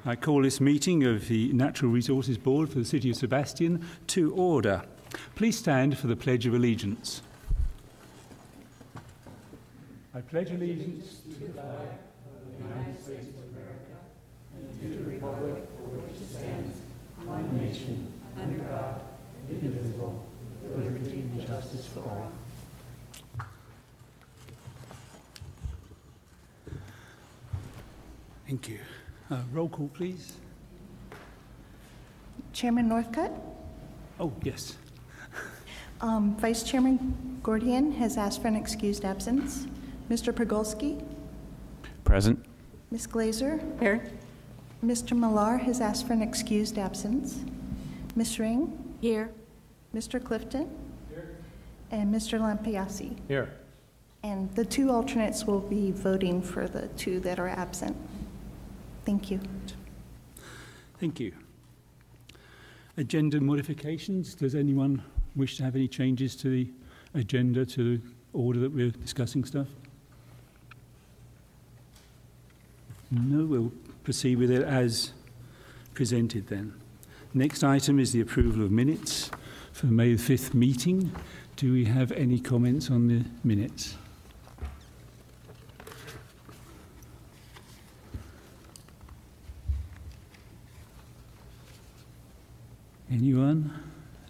I call this meeting of the Natural Resources Board for the City of Sebastian to order. Please stand for the Pledge of Allegiance. I pledge allegiance to the flag of the United States of America and to the republic for which it stands, one nation, under God, indivisible, with liberty and justice for all. Thank you. Roll call, please. Chairman Northcutt? Oh, yes. Vice Chairman Gordian has asked for an excused absence. Mr. Pogolski? Present. Ms. Glazer? Here. Mr. Millar has asked for an excused absence. Ms. Ring? Here. Mr. Clifton? Here. And Mr. Lampiasi? Here. And the two alternates will be voting for the two that are absent. Thank you. Thank you. Agenda modifications. Does anyone wish to have any changes to the agenda, to the order that we're discussing stuff? No, we'll proceed with it as presented then. Next item is the approval of minutes for the May 5th meeting. Do we have any comments on the minutes? Anyone?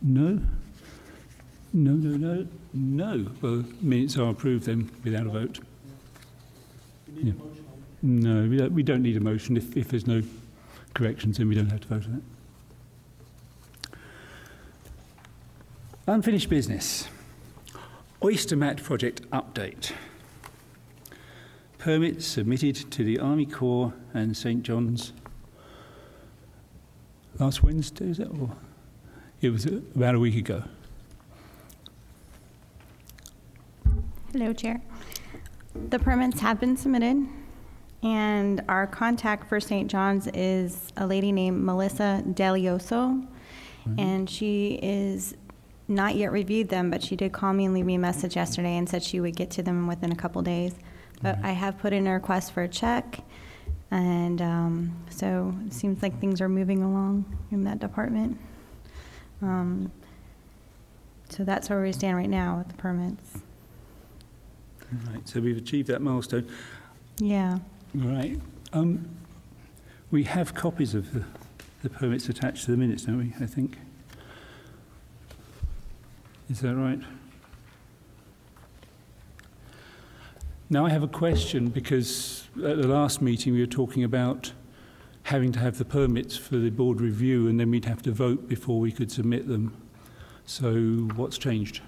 No? No, no, no, no. Well, minutes are approved then without a vote. Yeah. No, we don't need a motion. If there's no corrections, then we don't have to vote on it. Unfinished business. Oyster Mat project update. Permits submitted to the Army Corps and St. John's last Wednesday, is that? Or it was about a week ago. Hello, Chair. The permits have been submitted, and our contact for St. John's is a lady named Melissa Delioso, and she is not yet reviewed them, but she did call me and leave me a message yesterday and said she would get to them within a couple days. But I have put in a request for a check, and so it seems like things are moving along in that department. So that's where we stand right now with the permits. Right, so we've achieved that milestone. Yeah. Right. We have copies of the permits attached to the minutes, don't we, I think? Is that right? Now I have a question, because at the last meeting we were talking about having to have the permits for the board review, and then we'd have to vote before we could submit them. So what's changed?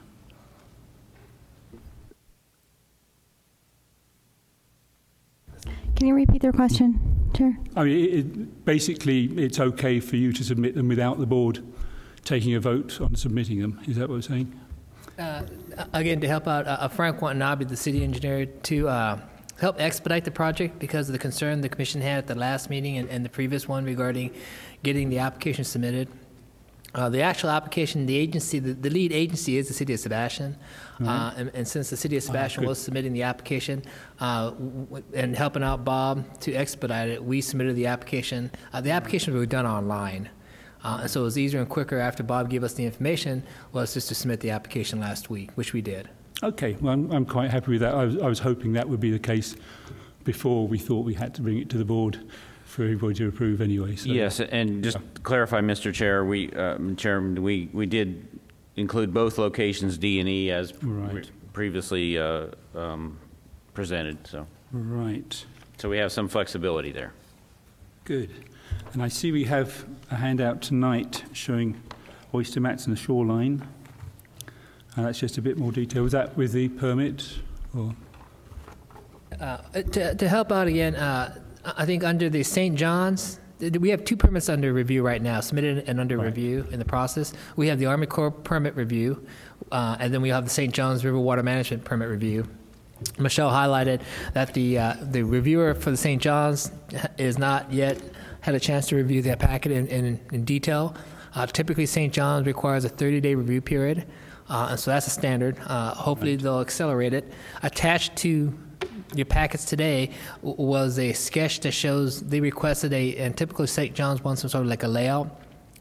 Can you repeat their question, Chair? I mean, basically, it's okay for you to submit them without the board taking a vote on submitting them. Is that what we're saying? Again, to help out, Frank Watanabe, the city engineer, to help expedite the project because of the concern the commission had at the last meeting and the previous one regarding getting the application submitted. The actual application, the agency, the lead agency is the City of Sebastian. And since the City of Sebastian was submitting the application and helping out Bob to expedite it, we submitted the application. The application was done online. And so it was easier and quicker after Bob gave us the information was just to submit the application last week, which we did. Okay, well, I'm quite happy with that. I was hoping that would be the case before we thought we had to bring it to the board for everybody to approve anyway. So. Yes, and just to clarify, Mr. Chair, Chairman, we did include both locations D and E as previously presented. So right. So we have some flexibility there. Good. And I see we have a handout tonight showing oyster mats and the shoreline. That's just a bit more detail. Was that with the permit? Or? To help out again, I think under the St. John's, we have two permits under review right now, submitted and under review in the process. We have the Army Corps permit review, and then we have the St. John's River Water Management permit review. Michelle highlighted that the reviewer for the St. John's is not yet had a chance to review that packet in detail. Typically, St. John's requires a 30-day review period, and so that's a standard. Hopefully, they'll accelerate it. Attached to your packets today was a sketch that shows, they requested and typically St. John's wants some sort of like a layout,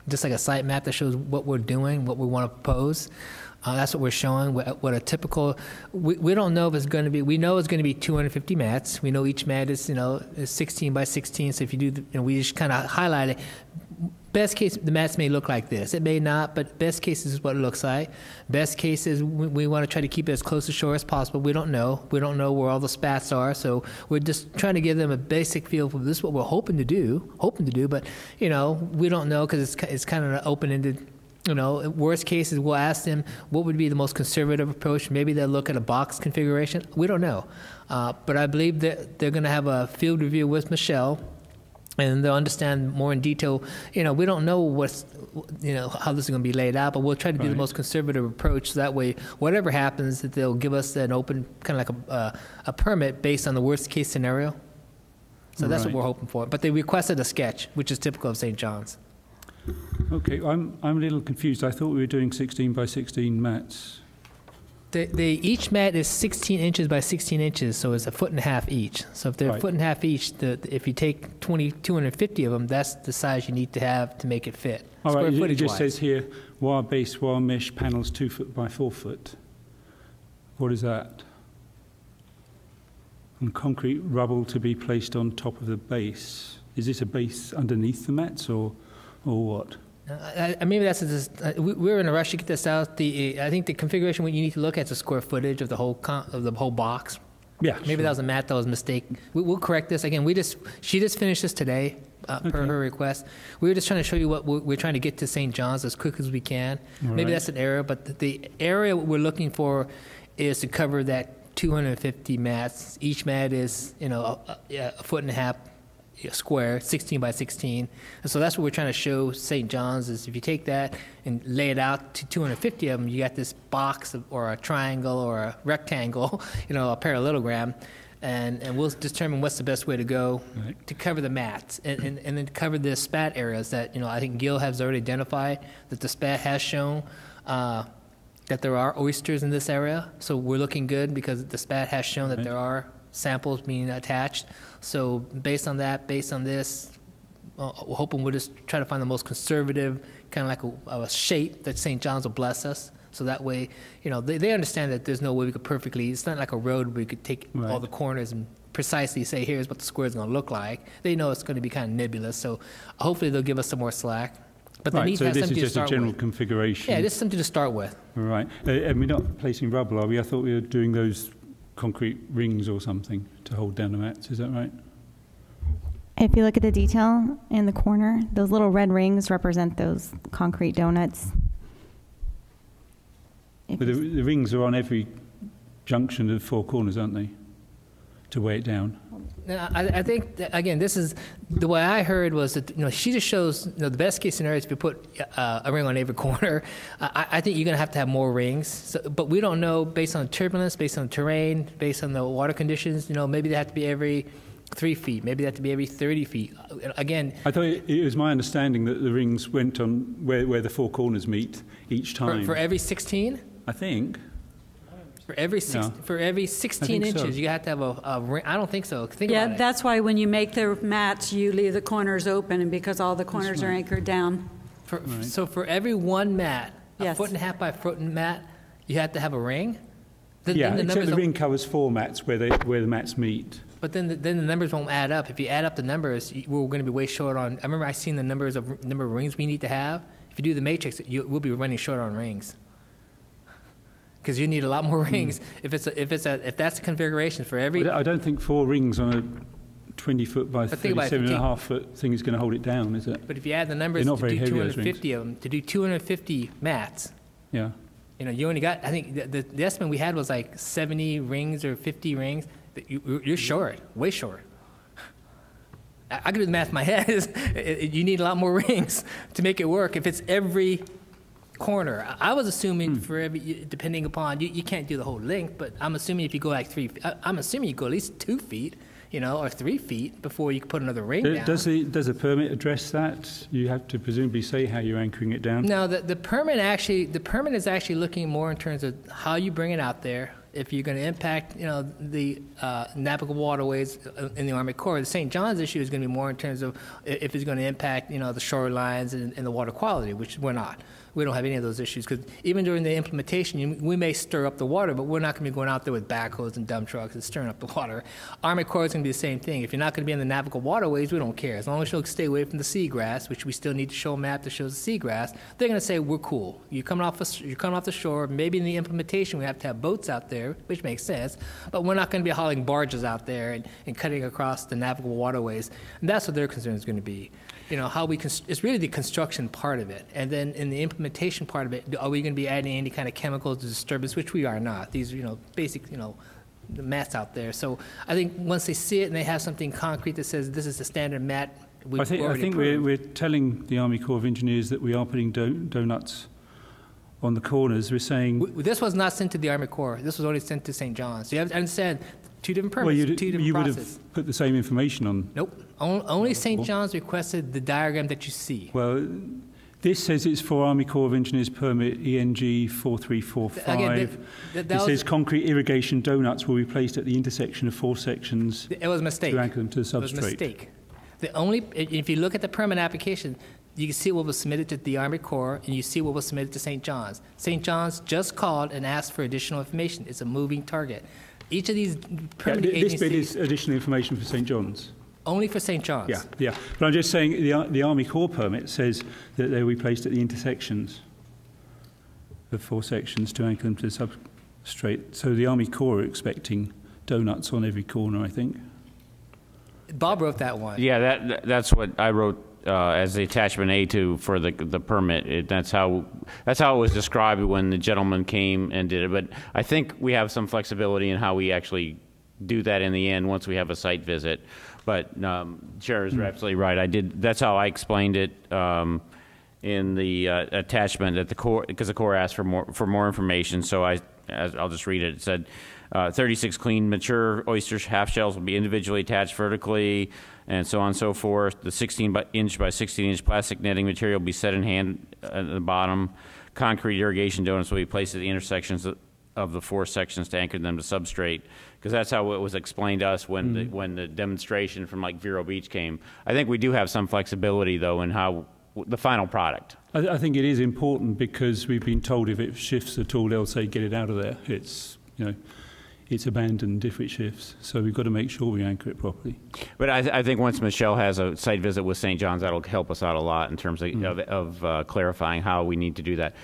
just like a site map that shows what we're doing, what we want to propose. That's what we're showing, what a typical, we don't know if it's going to be, we know it's going to be 250 mats. We know each mat is, is 16 by 16. So if you do, we just kind of highlight it. Best case, the mats may look like this. It may not, but best case is what it looks like. Best case is we want to try to keep it as close to shore as possible. We don't know. We don't know where all the spats are. So we're just trying to give them a basic feel for this is what we're hoping to do, but, we don't know because it's kind of an open-ended. Worst case is we'll ask them what would be the most conservative approach. Maybe they'll look at a box configuration. We don't know. But I believe that they're going to have a field review with Michelle, and they'll understand more in detail. We don't know how this is going to be laid out, but we'll try to do the most conservative approach. So that way, whatever happens, that they'll give us an open, kind of like a permit based on the worst case scenario. So that's what we're hoping for. But they requested a sketch, which is typical of St. John's. Okay, I'm a little confused. I thought we were doing 16 by 16 mats. Each mat is 16 inches by 16 inches, so it's 1.5 feet each. So if they're 1.5 feet each, if you take 250 of them, that's the size you need to have to make it fit. All right, it just says here, wire base, wire mesh panels 2 foot by 4 foot. What is that? And concrete rubble to be placed on top of the base. Is this a base underneath the mats or what? Maybe that's we're in a rush to get this out. I think the configuration what you need to look at is the square footage of the whole box. Yeah, maybe that was a math that was a mistake. We'll correct this again. She just finished this today per her request. We were just trying to show you what we're trying to get to St. John's as quick as we can. Maybe that's an error, but the area we're looking for is to cover that 250 mats. Each mat is a 1.5 foot square, 16 by 16. And so that's what we're trying to show St. John's is if you take that and lay it out to 250 of them, you got this box or a triangle or a rectangle, a parallelogram, and we'll determine what's the best way to go to cover the mats and then cover the spat areas that, I think Gil has already identified that the spat has shown that there are oysters in this area. So we're looking good because the spat has shown that there are samples being attached. So based on that, based on this, we're hoping we'll just try to find the most conservative, kind of like a shape that St. John's will bless us. So that way, they understand that there's no way we could perfectly, it's not like a road where we could take all the corners and precisely say, here's what the square is going to look like. They know it's going to be kind of nebulous. So hopefully they'll give us some more slack. But they need to have something to start with. So this is just a general configuration? Yeah, just something to start with. All right. And we're not placing rubble, are we? I thought we were doing those concrete rings or something to hold down the mats. Is that right? If you look at the detail in the corner, those little red rings represent those concrete donuts. But the rings are on every junction of 4 corners, aren't they? To weigh it down. I think, again, this is, the way I heard was that, she just shows, the best case scenario is if you put a ring on every corner. I think you're going to have more rings. So, but we don't know, based on turbulence, based on terrain, based on the water conditions, maybe they have to be every 3 feet, maybe they have to be every 30 feet. Again, I thought it was my understanding that the rings went on where the 4 corners meet each time. For every 16? I think. For every 16 inches, you have to have a ring. I don't think so. Think about it. That's why when you make the mats, you leave the corners open, and because all the corners are anchored down. So for every one mat, a 1.5 by 1 foot mat, you have to have a ring. Except the ring covers 4 mats where the mats meet. But then the numbers won't add up. If you add up the numbers, we're going to be way short on. I remember I seen the number of rings we need to have. If you do the matrix, we'll be running short on rings. Because you need a lot more rings. If that's the configuration for every. I don't think 4 rings on a 20 foot by 37.5 foot thing is going to hold it down, is it? But if you add the numbers to do 250 of them, to do 250 mats. Yeah. You only got. I think the estimate we had was like 70 rings or 50 rings. You're short, way short. I can do the math in my head. You need a lot more rings to make it work. If it's every corner, I was assuming for every, depending upon you can't do the whole length, but I'm assuming if you go like 3, I'm assuming you go at least 2 feet, or 3 feet before you can put another ring down. Does a permit address that? You have to presumably say how you're anchoring it down. No, the permit is actually looking more in terms of how you bring it out there. if you're going to impact, the navigable waterways in the Army Corps. The St. John's issue is going to be more in terms of if it's going to impact, the shorelines and the water quality, which we're not. We don't have any of those issues because even during the implementation, we may stir up the water, but we're not going to be going out there with backhoes and dump trucks and stirring up the water. Army Corps is going to be the same thing. If you're not going to be in the navigable waterways, we don't care. As long as you'll stay away from the seagrass, which we still need to show a map that shows the seagrass, they're going to say we're cool. You're coming off the shore. Maybe in the implementation we have to have boats out there, which makes sense, but we're not going to be hauling barges out there and cutting across the navigable waterways. And that's what their concern is going to be. How it's really the construction part of it. And then in the implementation part of it, are we going to be adding any kind of chemicals to disturbance, which we are not. These are, basic, the mats out there. So I think once they see it and they have something concrete that says this is the standard mat, I think we're telling the Army Corps of Engineers that we are putting donuts on the corners. We're saying... This was not sent to the Army Corps. This was only sent to St. John's. So you have to understand, two different permits, two different you processes. Would have put the same information on... Nope. Only St. John's requested the diagram that you see. Well, this says it's for Army Corps of Engineers permit ENG 4345. Again, it says concrete irrigation donuts will be placed at the intersection of 4 sections. It was a mistake. To anchor them to the substrate. It was a mistake. If you look at the permit application, you can see what was submitted to the Army Corps, and you see what was submitted to St. John's. St. John's just called and asked for additional information. It's a moving target. Each of these permitting agencies... This bit is additional information for St. John's. Only for St. John's. Yeah. But I'm just saying the Army Corps permit says that they will be placed at the intersections of 4 sections to anchor them to the substrate. So the Army Corps are expecting donuts on every corner, I think. Bob wrote that one. Yeah, that's what I wrote as the attachment A for the permit. That's how it was described when the gentleman came and did it. But I think we have some flexibility in how we actually do that in the end once we have a site visit. But Chair is absolutely right. That's how I explained it in the attachment at the Corps, because the Corps asked for more information. So I'll just read it. It said, 36 clean, mature oyster half shells will be individually attached vertically, and so on and so forth. The 16-inch by 16-inch plastic netting material will be set in hand at the bottom. Concrete irrigation donuts will be placed at the intersections of the 4 sections to anchor them to substrate, because that's how it was explained to us when the demonstration from Vero Beach came. I think we do have some flexibility, though, in how the final product. I think it is important because we've been told if it shifts at all, they'll say get it out of there. It's it's abandoned if it shifts. So we've got to make sure we anchor it properly. But I think once Michelle has a site visit with St. John's, that'll help us out a lot in terms of clarifying how we need to do that.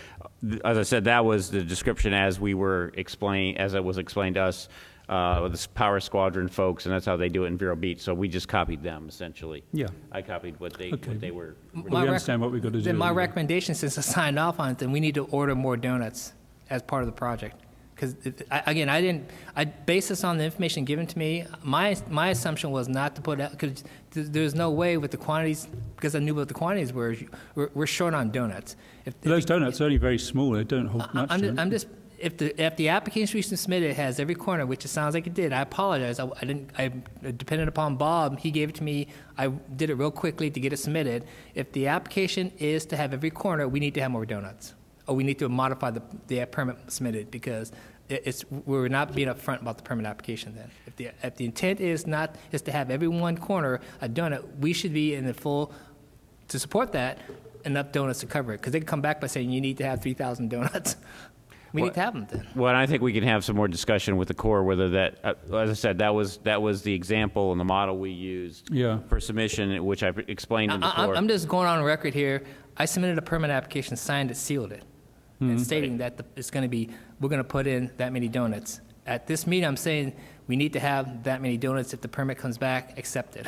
As I said, that was the description as it was explained to us with the Power Squadron folks, and that's how they do it in Vero Beach. So we just copied them, essentially. Yeah. I copied what they were. We understand what we've got to do. Then my recommendation, since I signed off on it, then we need to order more donuts as part of the project. Because, again, I based this on the information given to me. My assumption was not to put out, because there's no way with the quantities, because I knew what the quantities were, we're short on donuts. Those donuts are only very small. They don't hold much. If the application we submitted has every corner, which it sounds like it did, I apologize. I depended upon Bob. He gave it to me. I did it real quickly to get it submitted. If the application is to have every corner, we need to have more donuts. Or we need to modify the permit submitted, because we're not being upfront about the permit application then. If the intent is to have every one corner a donut, we should be in the full, to support that, enough donuts to cover it. Because they can come back by saying you need to have 3,000 donuts. We need to have them then. Well, I think we can have some more discussion with the Corps whether that, as I said, that was the example and the model we used for submission, which I explained in the Corps. I'm just going on record here. I submitted a permit application, signed it, sealed it, and stating that we're going to put in that many donuts. At this meeting, I'm saying we need to have that many donuts. If the permit comes back, accept it.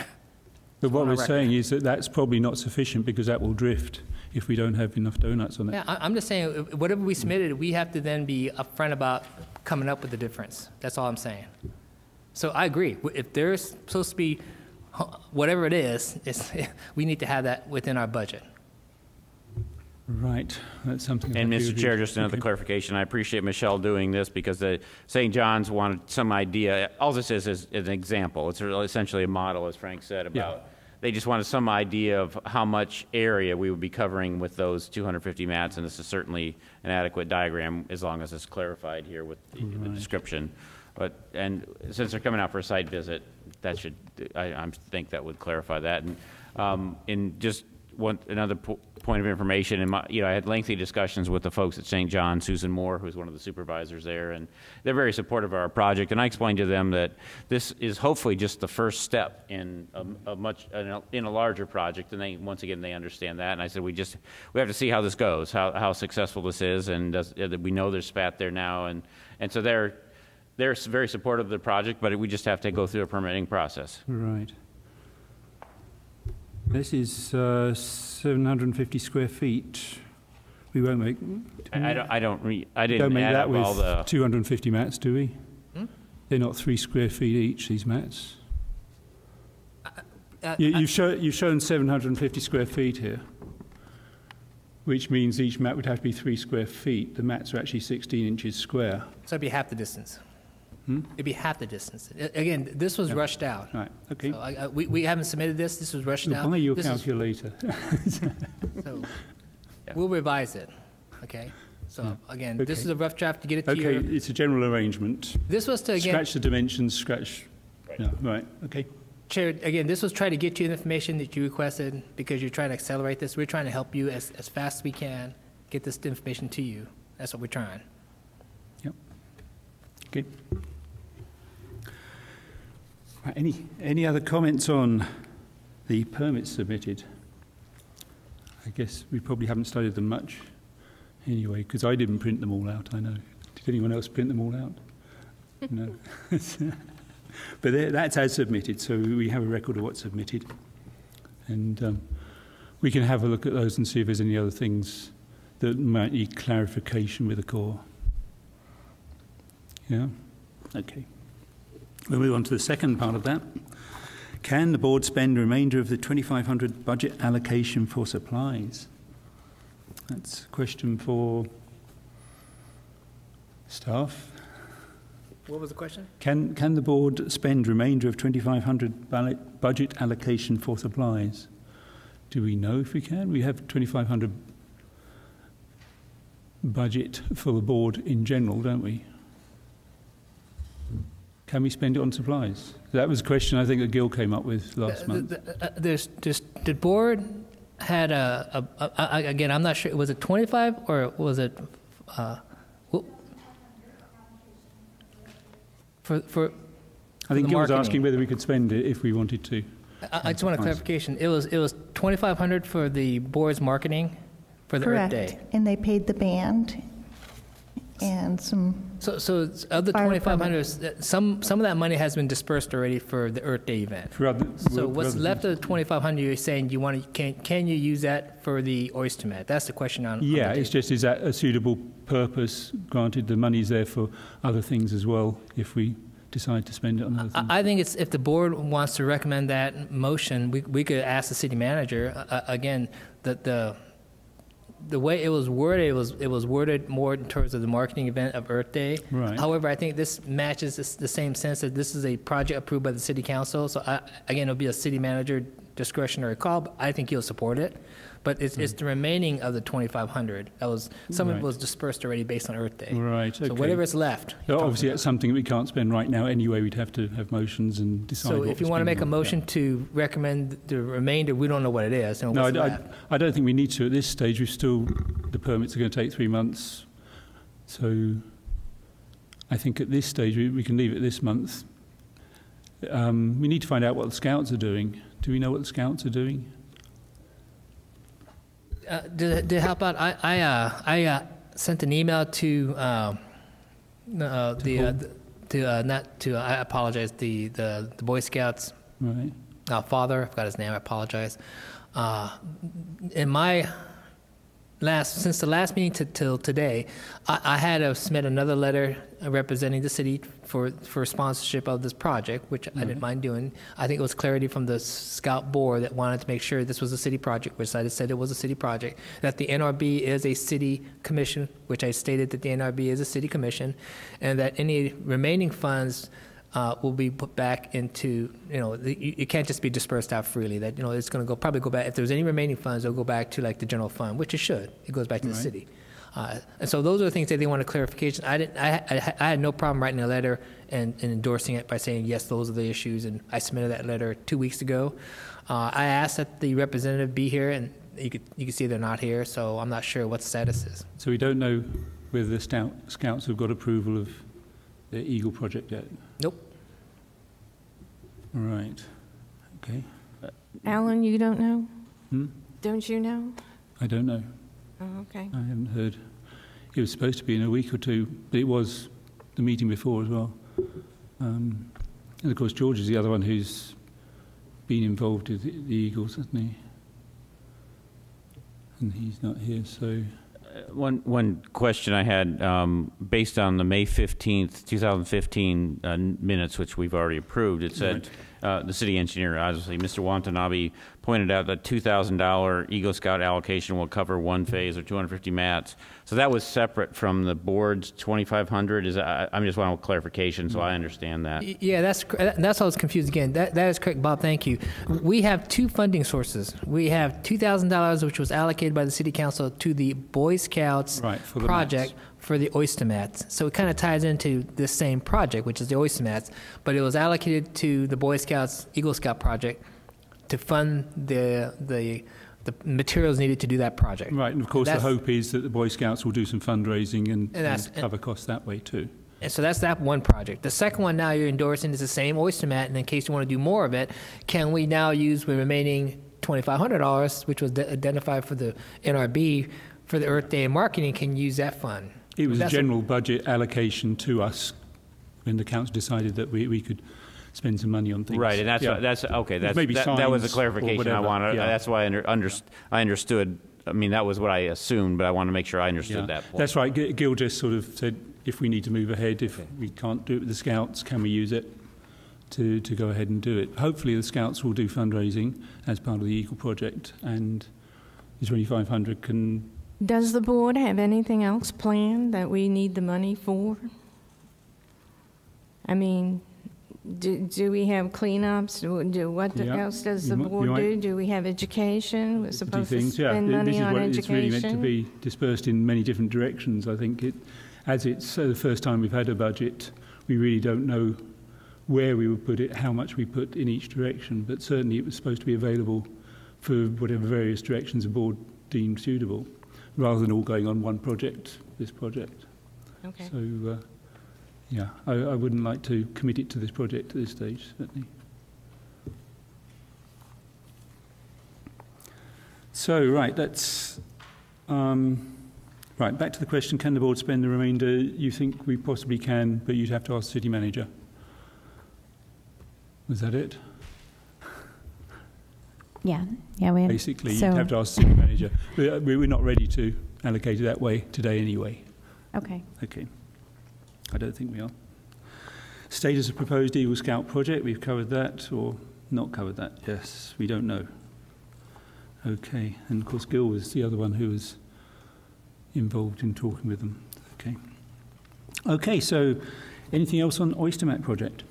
But what we're saying is that that's probably not sufficient, because that will drift if we don't have enough donuts on it. Yeah, I'm just saying, whatever we submitted, we have to then be upfront about coming up with the difference. That's all I'm saying. So I agree. If there's supposed to be whatever it is, we need to have that within our budget. Right, that's something. And Mr. Chair, just another clarification. I appreciate Michelle doing this, because the St. John's wanted some idea. All this is an example. It's essentially a model, as Frank said, about they just wanted some idea of how much area we would be covering with those 250 mats, and this is certainly an adequate diagram as long as it's clarified here with the description. And since they're coming out for a site visit, that should, I think that would clarify that. And in just another point of information, I had lengthy discussions with the folks at St. John, Susan Moore, who's one of the supervisors there, and they're very supportive of our project. And I explained to them that this is hopefully just the first step in a larger project. And once again, they understand that. And I said, we have to see how this goes, how successful this is, and we know there's spat there now, and so they're very supportive of the project, but we just have to go through a permitting process. Right. This is 750 square feet. We won't make. I didn't Don't make add that up with all the. 250 mats, do we? They're not 3 square feet each. These mats. You've shown 750 square feet here, which means each mat would have to be 3 square feet. The mats are actually 16 inches square. So it'd be half the distance. It'd be half the distance. Again, this was rushed out. Right. Okay. So we haven't submitted this. This was rushed out. Buy your This is- calculator. So we'll revise it. Okay. So again, this is a rough draft to get it to Okay, your. it's a general arrangement. This was to again, Scratch the dimensions. Scratch. No, right. Okay. Chair. Again, this was try to get you the information that you requested because you're trying to accelerate this. We're trying to help you as fast as we can get this information to you. That's what we're trying. Yep. Okay. Right, any other comments on the permits submitted? I guess we probably haven't studied them much anyway, because I didn't print them all out, I know. Did anyone else print them all out? No. But that's as submitted, so we have a record of what's submitted. And we can have a look at those and see if there's any other things that might need clarification with the Corps. Yeah? Okay. We'll move on to the second part of that. Can the board spend the remainder of the 2,500 budget allocation for supplies? That's a question for staff. What was the question? Can the board spend remainder of 2,500 budget allocation for supplies? Do we know if we can? We have 2,500 budget for the board in general, don't we? Can we spend it on supplies? That was a question I think that Gil came up with last month. The board had again, I'm not sure, was it 25 or was it, for I think the Gil was marketing. asking whether we could spend it if we wanted to. I just want a clarification. It was 2,500 for the board's marketing for the Earth Day. Correct. And they paid the band and some. So of the Fire 2,500, some of that money has been dispersed already for the Earth Day event. For other, So for what's other left things. of the 2,500, you're saying you want to, can you use that for the oyster mat? That's the question on. Yeah, on the it's just, is that a suitable purpose? Granted, the money's there for other things as well, if we decide to spend it on other things. I think it's, if the board wants to recommend that motion, we could ask the city manager, again, the way it was worded, it was worded more in terms of the marketing event of Earth Day. Right. However, I think this matches the same sense that this is a project approved by the city council. So again, it'll be a city manager discretionary call, but I think you'll support it. But it's the remaining of the 2,500. That was, some of it Right. was dispersed already based on Earth Day. Right, So okay. whatever's left. So obviously, that's something that we can't spend right now anyway. We'd have to have motions and decide So what if we're you want to make a spending on. motion to recommend the remainder, we don't know what it is. And No, what's left. I don't think we need to at this stage. The permits are going to take 3 months. So I think at this stage, we can leave it this month. We need to find out what the Scouts are doing. Do we know what the Scouts are doing? To help out, I sent an email to I apologize, the Boy Scouts Right. father, I forgot his name, I apologize. Since the last meeting till today, I had to submit another letter representing the city for sponsorship of this project, which I didn't mind doing. I think it was clarity from the Scout board that wanted to make sure this was a city project, which I said it was a city project, that the NRB is a city commission, which I stated that the NRB is a city commission, and that any remaining funds will be put back into, it can't just be dispersed out freely. That, it's going to probably go back. If there's any remaining funds, it'll go back to like the general fund, which it should. It goes back to the city. And so those are the things that they want a clarification. I had no problem writing a letter and endorsing it by saying, yes, those are the issues. And I submitted that letter 2 weeks ago. I asked that the representative be here, and you can see they're not here. So I'm not sure what the status is. So we don't know whether the Scouts have got approval of the Eagle project yet? Nope. All right. Okay. Alan, you don't know? Hmm? Don't you know? I don't know. Oh, okay. I haven't heard. It was supposed to be in a week or two, but it was the meeting before as well. And of course, George is the other one who's been involved with the Eagles, hasn't he? And he's not here, so... One question I had, based on the May 15th, 2015 minutes, which we've already approved, it said, the city engineer, obviously, Mr. Watanabe, pointed out that $2,000 Eagle Scout allocation will cover one phase or 250 mats. So that was separate from the board's 2,500. I just want a clarification so I understand that. Yeah, that's how I was confused again. That is correct, Bob. Thank you. We have two funding sources. We have $2,000, which was allocated by the city council to the Boy Scouts for the project mats. For the oyster mats. So it kind of ties into the same project, which is the oyster mats, but it was allocated to the Boy Scouts Eagle Scout project to fund the materials needed to do that project. Right, and of course the hope is that the Boy Scouts will do some fundraising and cover costs that way too. And so that's that one project. The second one now you're endorsing is the same oyster mat, and in case you want to do more of it, can we now use the remaining $2,500, which was identified for the NRB, for the Earth Day and marketing, can use that fund? It was a general budget allocation to us when the council decided that we could spend some money on things. Right, and that's okay. That was a clarification I wanted. Yeah. That's why I understood. I mean, that was what I assumed, but I want to make sure I understood that point. That's right. Gil just sort of said, if we need to move ahead, if we can't do it with the Scouts, can we use it to go ahead and do it? Hopefully the Scouts will do fundraising as part of the Eagle project, and the 2,500 can... Does the board have anything else planned that we need the money for? I mean, do we have cleanups? What else does the board do? Do we have education? We're supposed to spend money on education? It's really meant to be dispersed in many different directions. I think as it's the first time we've had a budget, we really don't know where we would put it, how much we put in each direction, but certainly it was supposed to be available for whatever various directions the board deemed suitable, rather than all going on one project, this project. Okay. So, I wouldn't like to commit it to this project at this stage, certainly. So, right, let's... right, back to the question, can the board spend the remainder? You think we possibly can, but you'd have to ask the city manager. Was that it? Yeah, we basically, you'd have to ask the city manager. We're not ready to allocate it that way today anyway. Okay. Okay. I don't think we are. Status of proposed Eagle Scout project, we've covered that, or not covered that? Yes, we don't know. Okay, and of course Gil was the other one who was involved in talking with them. Okay. Okay, so anything else on Oyster Mat project?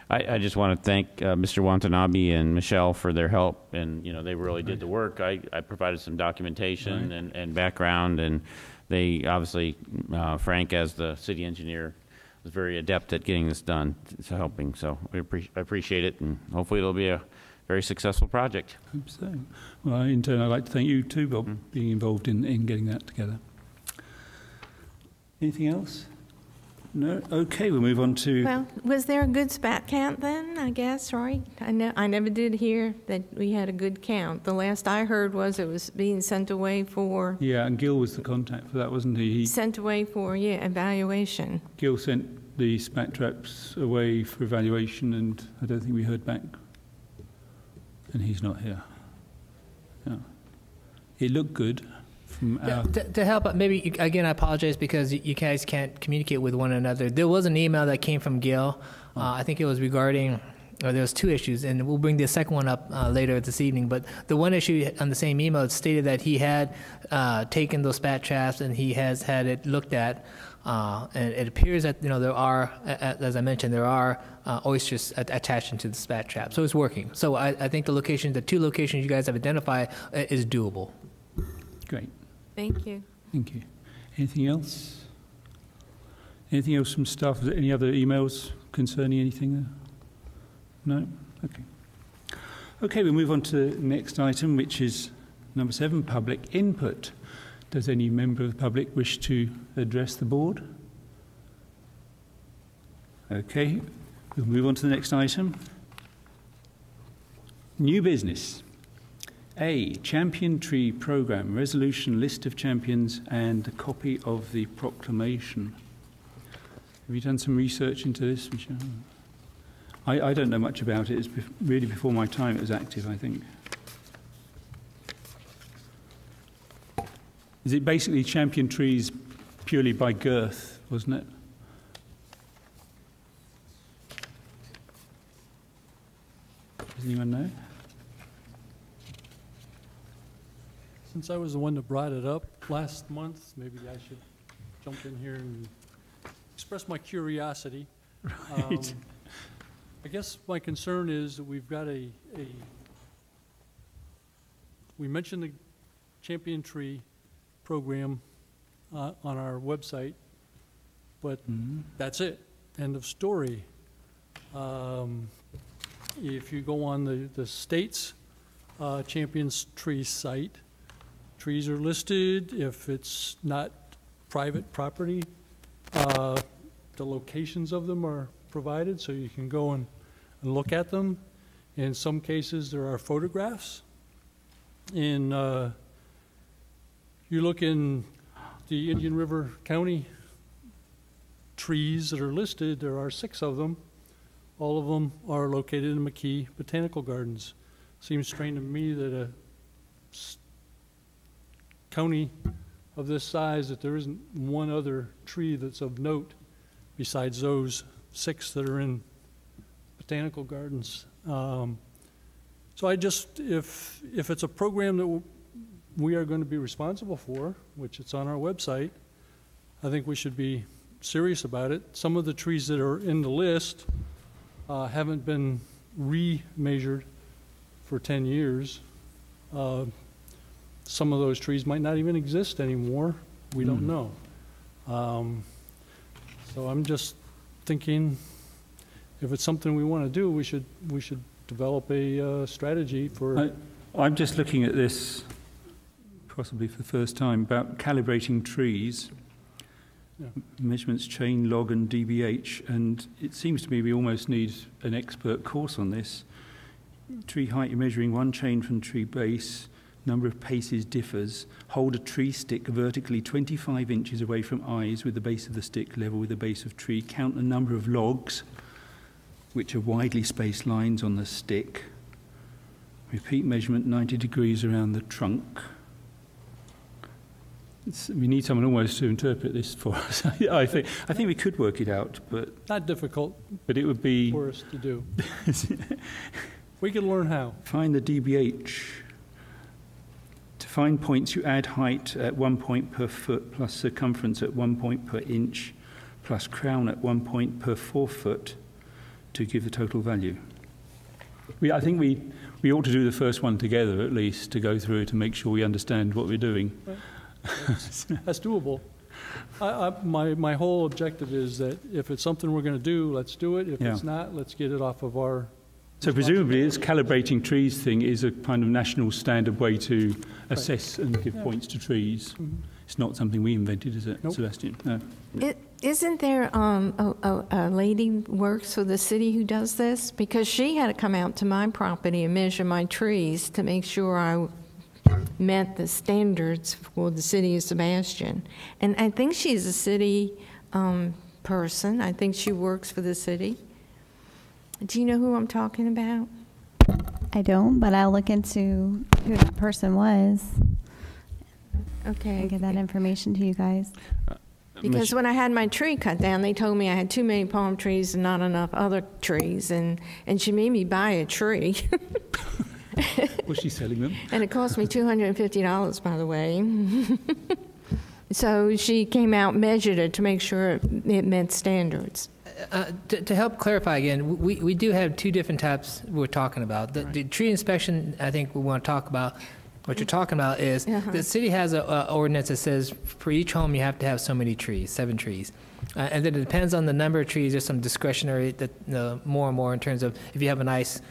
I just want to thank Mr. Watanabe and Michelle for their help, and they really did the work. I provided some documentation and background, and they obviously, Frank as the city engineer was very adept at getting this done, so helping. So I appreciate it, and hopefully it'll be a very successful project. I hope so. Well, in turn, I'd like to thank you too, Bob, being involved in getting that together. Anything else? No? Okay, we'll move on to... Well, was there a good spat count then, I guess, right? I never did hear that we had a good count. The last I heard was it was being sent away for... Yeah, and Gil was the contact for that, wasn't he? Sent away for, evaluation. Gil sent the spat traps away for evaluation, and I don't think we heard back. And he's not here. Yeah. It looked good. To help, maybe, again, I apologize because you guys can't communicate with one another. There was an email that came from Gil. I think it was regarding or there was two issues, and we'll bring the second one up later this evening. But the one issue on the same email, it stated that he had taken those spat traps and he has had it looked at, and it appears that there are, as I mentioned, there are oysters attached into the spat trap, so it's working. So I think the two locations you guys have identified is doable. Great. Thank you. Thank you. Anything else? Anything else from staff? Is there any other emails concerning anything there? No? Okay. Okay, we'll move on to the next item, which is number 7, public input. Does any member of the public wish to address the board? Okay, we'll move on to the next item. New business. A, Champion Tree Programme, resolution, list of champions, and a copy of the proclamation. Have you done some research into this, Michelle? I don't know much about it. It's really before my time it was active, I think. Is it basically champion trees purely by girth, wasn't it? Does anyone know? Since I was the one that brought it up last month, maybe I should jump in here and express my curiosity. Right. I guess my concern is that we've got we mentioned the Champion Tree program on our website, but that's it. End of story. If you go on the state's Champions Tree site, trees are listed. If it's not private property, the locations of them are provided, so you can go and look at them. In some cases, there are photographs. In you look in the Indian River County trees that are listed, there are 6 of them. All of them are located in McKee Botanical Gardens. Seems strange to me that a county of this size that there isn't one other tree that's of note besides those 6 that are in botanical gardens. So I just, if it's a program that we are going to be responsible for, which it's on our website, I think we should be serious about it. Some of the trees that are in the list haven't been re-measured for 10 years. Some of those trees might not even exist anymore. We don't know. So I'm just thinking, if it's something we want to do, we should develop a strategy for. I'm just looking at this, possibly for the first time, about calibrating trees. Yeah. Measurements, chain, log, and DBH, and it seems to me we almost need an expert course on this. Tree height, you're measuring one chain from tree base. Number of paces differs. Hold a tree stick vertically 25 inches away from eyes with the base of the stick level with the base of tree. Count the number of logs, which are widely spaced lines on the stick. Repeat measurement 90 degrees around the trunk. We need someone almost to interpret this for us. I think we could work it out, but not difficult. But it would be for us to do. We can learn how. Find the DBH. To find points, you add height at 1 point per foot plus circumference at 1 point per inch plus crown at 1 point per 4 foot to give the total value. I think we ought to do the first one together at least, to go through it and make sure we understand what we're doing. Right. That's doable. My whole objective is that if it's something we're going to do, let's do it. If it's not, let's get it off of our. So presumably this calibrating trees thing is a kind of national standard way to assess and give points to trees. Mm-hmm. It's not something we invented, is it, nope. Sebastian? No. Isn't there a lady who works for the city who does this? Because she had to come out to my property and measure my trees to make sure I met the standards for the city of Sebastian. And I think she's a city person. I think she works for the city. Do you know who I'm talking about? I don't, but I'll look into who that person was. Okay. And get that information to you guys. Because when I had my tree cut down, they told me I had too many palm trees and not enough other trees, and she made me buy a tree. Was she selling them? And it cost me $250, by the way. So she came out, measured it to make sure it met standards. To help clarify again, we do have two different types we're talking about. The tree inspection, I think we want to talk about, what you're talking about is the city has an ordinance that says for each home you have to have so many trees, 7 trees. And then it depends on the number of trees. There's some discretionary that more and more in terms of if you have a nice,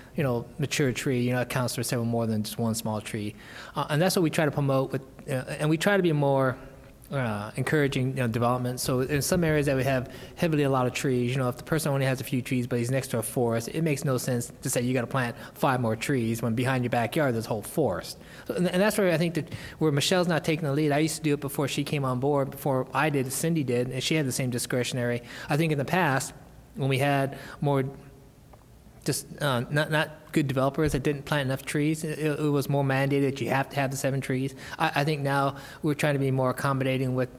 mature tree, it counts for several more than just one small tree. And that's what we try to promote with, and we try to be more encouraging development. So in some areas that we have heavily a lot of trees, if the person only has a few trees but he's next to a forest, it makes no sense to say you got to plant 5 more trees when behind your backyard there's a whole forest. So, and that's where I think that where Michelle's not taking the lead. I used to do it before she came on board, before I did, Cindy did, and she had the same discretionary. I think in the past when we had more just not good developers that didn't plant enough trees. It was more mandated that you have to have the 7 trees. I think now we're trying to be more accommodating with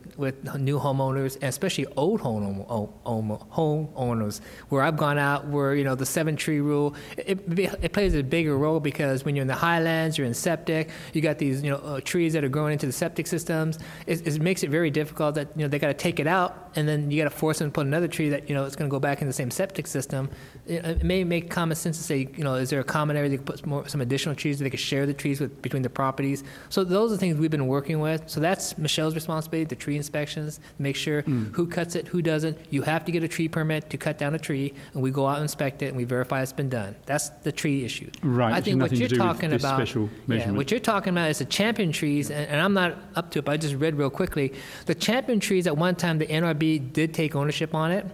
new homeowners, and especially old homeowners, where I've gone out where, the 7 tree rule, it plays a bigger role because when you're in the highlands, you're in septic, you got these, trees that are growing into the septic systems. It makes it very difficult that, they got to take it out, and then you got to force them to put another tree that, it's going to go back in the same septic system. It may make common sense to say, is there a common area they could put some additional trees that they could share the trees between the properties? So those are things we've been working with. So that's Michelle's responsibility, the tree inspections, make sure who cuts it, who doesn't. You have to get a tree permit to cut down a tree, and we go out and inspect it, and we verify it's been done. That's the tree issue. Right. I think what you're talking about, what you're talking about is the champion trees, and I'm not up to it, but I just read real quickly. The champion trees, at one time, the NRB did take ownership on it.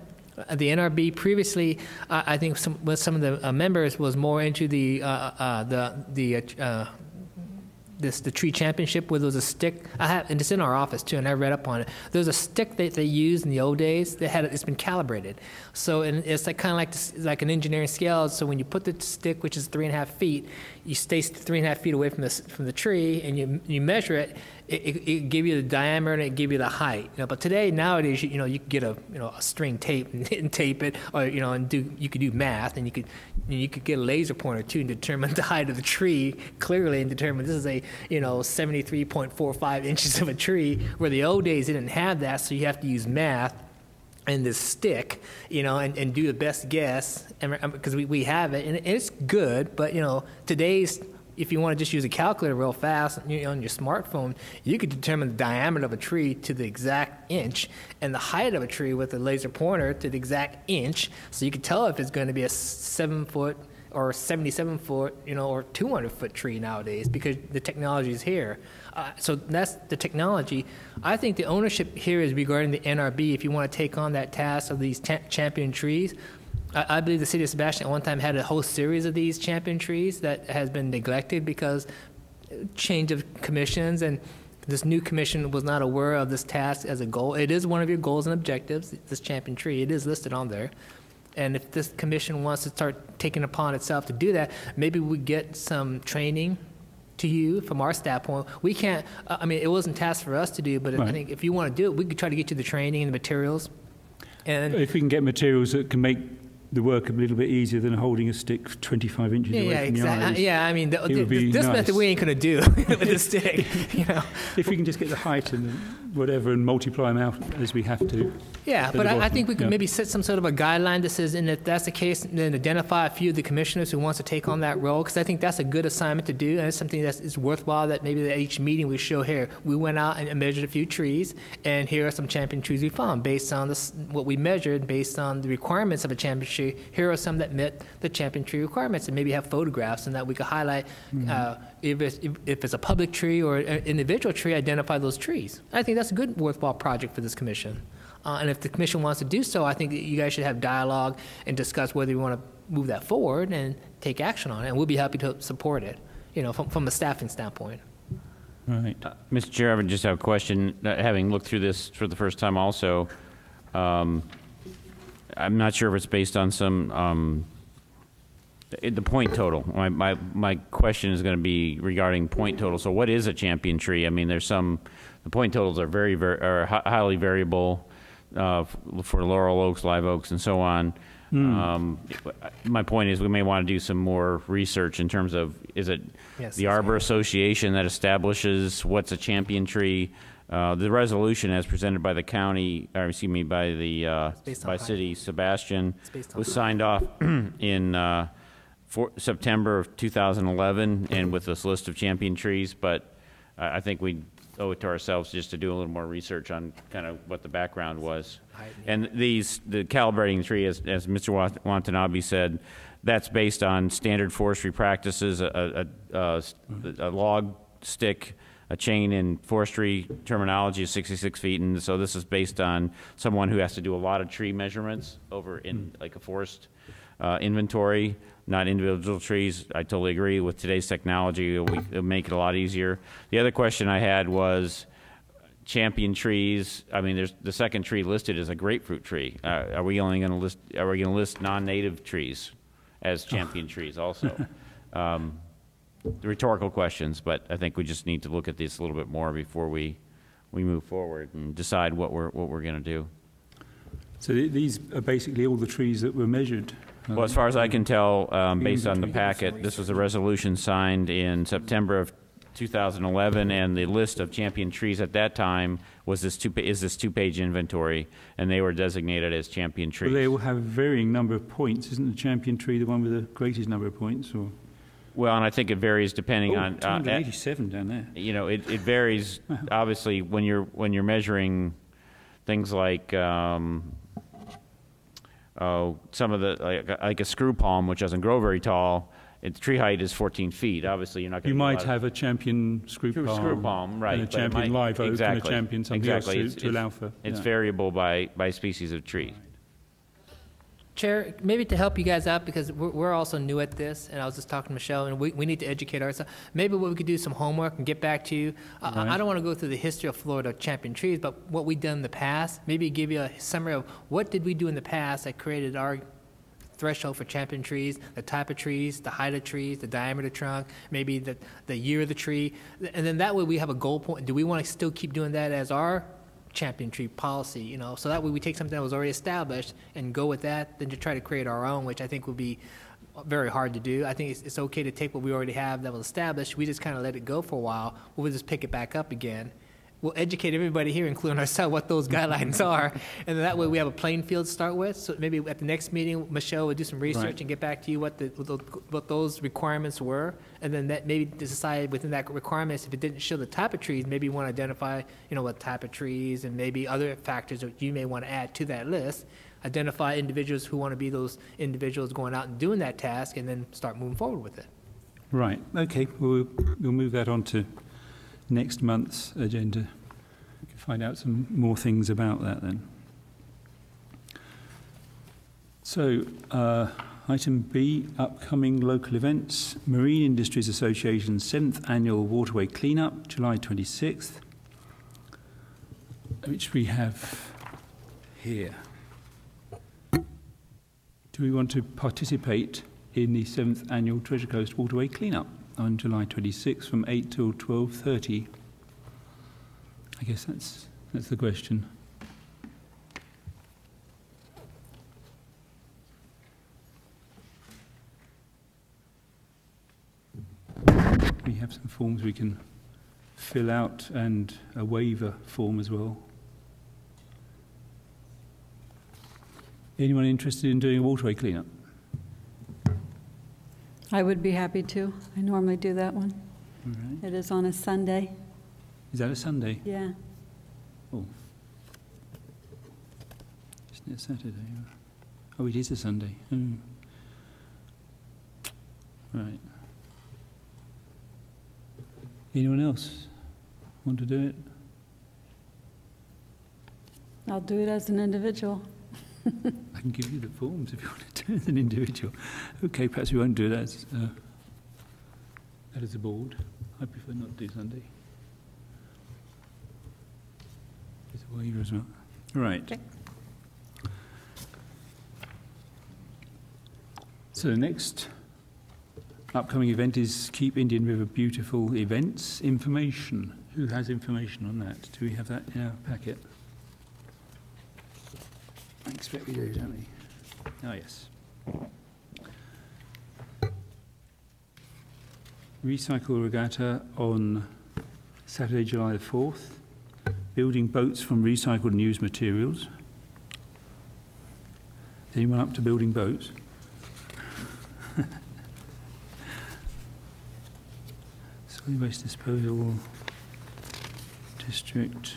The NRB previously, I think some of the members was more into the tree championship, where there was a stick. And it's in our office too, and I read up on it. There was a stick that they used in the old days. It's been calibrated, so and it's kind of like an engineering scale. So when you put the stick, which is 3.5 feet, you stay 3.5 feet away from the tree, and you measure it. It give you the diameter and it give you the height. But nowadays, you could get a string tape and tape it, or you could do math, and you could get a laser pointer too and determine the height of the tree clearly and determine this is a 73.45 inches of a tree. Where the old days they didn't have that, so you have to use math and this stick, and do the best guess, because we have it, and it's good. But today's, if you want to just use a calculator real fast on your smartphone, you could determine the diameter of a tree to the exact inch and the height of a tree with a laser pointer to the exact inch. So you could tell if it's going to be a 7-foot or 77-foot, or 200-foot tree nowadays, because the technology is here. So that's the technology. I think the ownership here is regarding the NRB. If you want to take on that task of these champion trees, I believe the city of Sebastian at one time had a whole series of these champion trees that has been neglected because change of commissions, and this new commission was not aware of this task as a goal. It is one of your goals and objectives, this champion tree. It is listed on there. And if this commission wants to start taking upon itself to do that, maybe we get some training to you from our staff point. We can't, it wasn't tasked for us to do, but I think if you want to do it, we could try to get you the training and the materials. And if we can get materials that can make the work a little bit easier than holding a stick 25 inches away from your eyes. This method we ain't going to do with a stick. If we can just get the height and whatever and multiply them out as we have to. Yeah, but I think we could maybe set some sort of a guideline that says, and if that's the case, then identify a few of the commissioners who wants to take on that role, because I think that's a good assignment to do, and it's something that is worthwhile, that maybe at each meeting we show here, we went out and measured a few trees, and here are some champion trees we found based on what we measured, based on the requirements of a champion tree. Here are some that met the champion tree requirements, and maybe have photographs, and that we could highlight if it's a public tree or an individual tree, identify those trees. I think that's a good, worthwhile project for this commission. And if the commission wants to do so, I think that you guys should have dialogue and discuss whether you want to move that forward and take action on it. And we'll be happy to support it, from a staffing standpoint. Right. Mr. Chair, I would just have a question. Having looked through this for the first time also, I'm not sure if it's based on some the point total. My question is going to be regarding point total. So what is a champion tree? I mean, the point totals are highly variable. for laurel oaks, live oaks, and so on. My point is we may want to do some more research in terms of, is it the Arbor Association that establishes what's a champion tree? The resolution as presented by the county, or excuse me, by the by City Sebastian was signed off in September of 2011, and with this list of champion trees. But I think we owe it to ourselves just to do a little more research on kind of what the background was. And the calibrating tree, as Mr. Watanabe said, that's based on standard forestry practices, a log stick, a chain in forestry terminology is 66 feet, and so this is based on someone who has to do a lot of tree measurements over in like a forest inventory, not individual trees. I totally agree with today's technology. It'll make it a lot easier. The other question I had was champion trees. I mean, there's the second tree listed as a grapefruit tree. Are we only going to list? Are we going to list non-native trees as champion trees also? The rhetorical questions, but I think we just need to look at this a little bit more before we move forward and decide what we're going to do. So these are basically all the trees that were measured. Well, as far as I can tell, based on the packet, this was a resolution signed in September of 2011, and the list of champion trees at that time was this two-page inventory, and they were designated as champion trees. Well, they will have a varying number of points. Isn't the champion tree the one with the greatest number of points? Or? Well, and I think it varies depending on 287 down there. You know, it varies obviously when you're measuring things like some of the like a screw palm, which doesn't grow very tall. Its tree height is 14 feet. Obviously, you're not going to. You might have a champion screw palm, right? And a champion live oak, and a champion something else to allow for. It's variable by species of tree. Chair, maybe to help you guys out, because we're also new at this, and I was just talking to Michelle, and we need to educate ourselves. Maybe we could do some homework and get back to you. I don't want to go through the history of Florida champion trees, but what we've done in the past, maybe give you a summary of what did we do in the past that created our threshold for champion trees, the type of trees, the height of trees, the diameter of trunk, maybe the year of the tree, and then that way we have a goal point. Do we want to still keep doing that as our champion tree policy, you know, so that way we take something that was already established and go with that, than to try to create our own, which I think would be very hard to do. I think it's okay to take what we already have that was established. We just kind of let it go for a while. We'll just pick it back up again. We'll educate everybody here, including ourselves, what those guidelines are, and that way we have a playing field to start with. So maybe at the next meeting, Michelle will do some research and get back to you what those requirements were, and then that maybe decide within that requirements, if it didn't show the type of trees, maybe you want to identify, you know, what type of trees and maybe other factors that you may want to add to that list. Identify individuals who want to be those individuals going out and doing that task, and then start moving forward with it. Right. Okay. We'll move that on to next month's agenda. We can find out some more things about that then. So, item B, upcoming local events. Marine Industries Association's 7th Annual Waterway Cleanup, July 26th, which we have here. Do we want to participate in the 7th Annual Treasure Coast Waterway Cleanup on July 26th from 8 till 12:30? I guess that's the question. We have some forms we can fill out and a waiver form as well. Anyone interested in doing a waterway cleanup? I would be happy to. I normally do that one. All right. It is on a Sunday. Is that a Sunday? Yeah. Oh. Isn't it Saturday? Oh, it is a Sunday. Oh. Right. Anyone else want to do it? I'll do it as an individual. I can give you the forms if you want to do it as an individual. Okay, perhaps we won't do that as a board. I prefer not to do Sunday. There's a waiver as well. Right. Okay. So the next upcoming event is Keep Indian River Beautiful Events Information. Who has information on that? Do we have that in our packet? I expect we do, don't we? Oh, yes. Recycle regatta on Saturday, July the 4th. Building boats from recycled and used materials. Is anyone up to building boats? Solid waste disposal district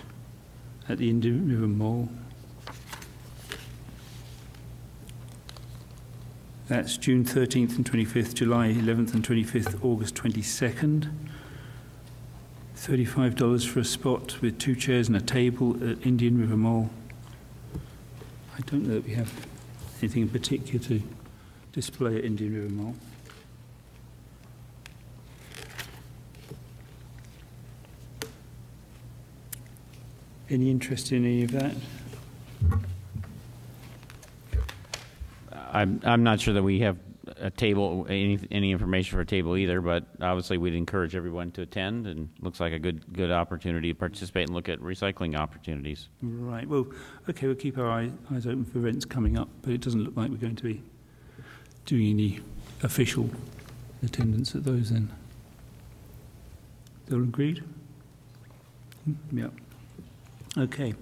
at the Indian River Mall. That's June 13th and 25th, July 11th and 25th, August 22nd. $35 for a spot with 2 chairs and a table at Indian River Mall. I don't know that we have anything in particular to display at Indian River Mall. Any interest in any of that? I'm not sure that we have a table, any information for a table either, but obviously we'd encourage everyone to attend, and looks like a good opportunity to participate and look at recycling opportunities. Right. Well, okay, we'll keep our eyes open for events coming up, but it doesn't look like we're going to be doing any official attendance at those then. All agreed? Yeah. Okay.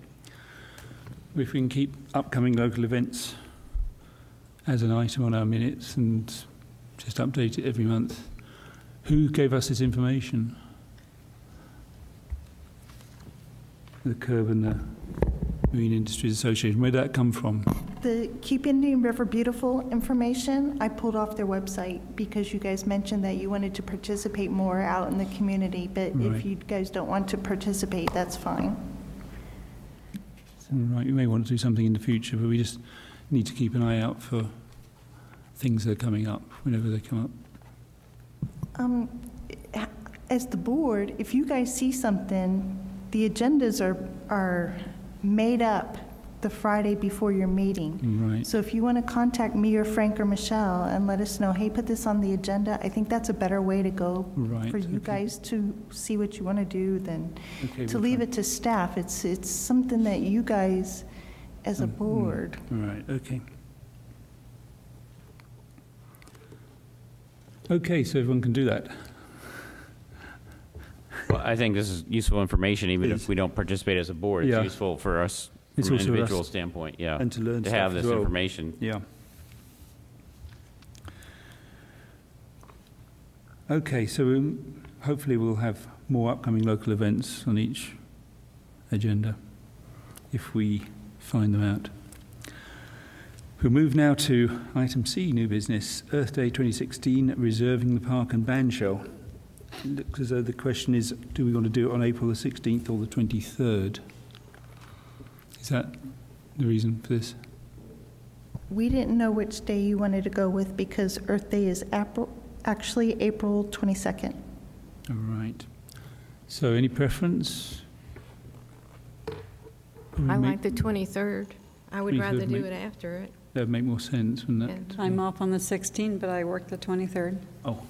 If we can keep upcoming local events as an item on our minutes and just update it every month. Who gave us this information? The Curb and the Marine Industries Association. Where did that come from? The Keep Indian River Beautiful information, I pulled off their website because you guys mentioned that you wanted to participate more out in the community, but Right. if you guys don't want to participate, that's fine. Right, we may want to do something in the future, but we just need to keep an eye out for things that are coming up whenever they come up. As the board, if you guys see something, the agendas are made up the Friday before your meeting. Right. So if you want to contact me or Frank or Michelle and let us know, hey, put this on the agenda, I think that's a better way to go Right, for you okay. guys to see what you want to do than Okay, to we'll leave try. it to staff. It's something that you guys, as a board, Right, okay. Okay, so everyone can do that. Well, I think this is useful information, even It if is. we don't participate as a board. It's Yeah. useful for us It's from an also us- individual standpoint, yeah. and to learn to stuff have as this well. information. Yeah. Okay, so hopefully we'll have more upcoming local events on each agenda if we find them out. We'll move now to item C, new business, Earth Day 2016, reserving the park and band shell. It looks as though the question is, do we want to do it on April the 16th or the 23rd? Is that the reason for this? we didn't know which day you wanted to go with because Earth Day is actually April 22nd. All right. So any preference? I like the 23rd. I would 23rd rather do make- it after it. That would make more sense, wouldn't it? And- I'm off on the 16th, but I work the 23rd. Oh,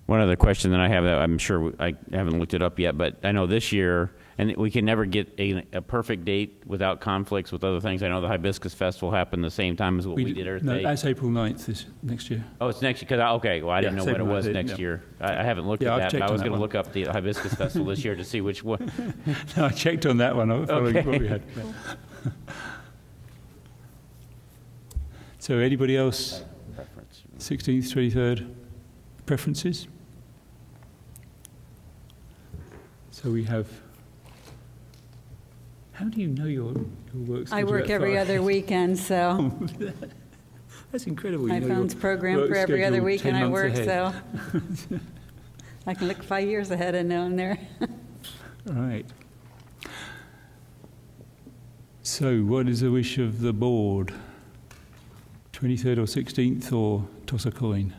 One other question that I have that I'm sure I haven't looked it up yet, but I know this year, and we can never get a perfect date without conflicts with other things. I know the Hibiscus Festival happened the same time as what we did Earth no, Day. that's April 9th next year. Oh, it's next year, because, okay, well, I didn't Yeah, know when it same was like that, next yeah. year. I haven't looked Yeah, I've at that, but checked I on was that going to one. look up the Hibiscus Festival this year to see which one. No, I checked on that one, following Okay. what we had. So anybody else, Preference. 16th, 23rd, preferences? So we have, how do you know your work's I schedule work that every far? other weekend, so That's incredible. my you know your phone's programmed work for every other schedule weekend 10 I months work, ahead. so I can look 5 years ahead and know I'm there. All right. So what is the wish of the board? 23rd or 16th, or toss a coin?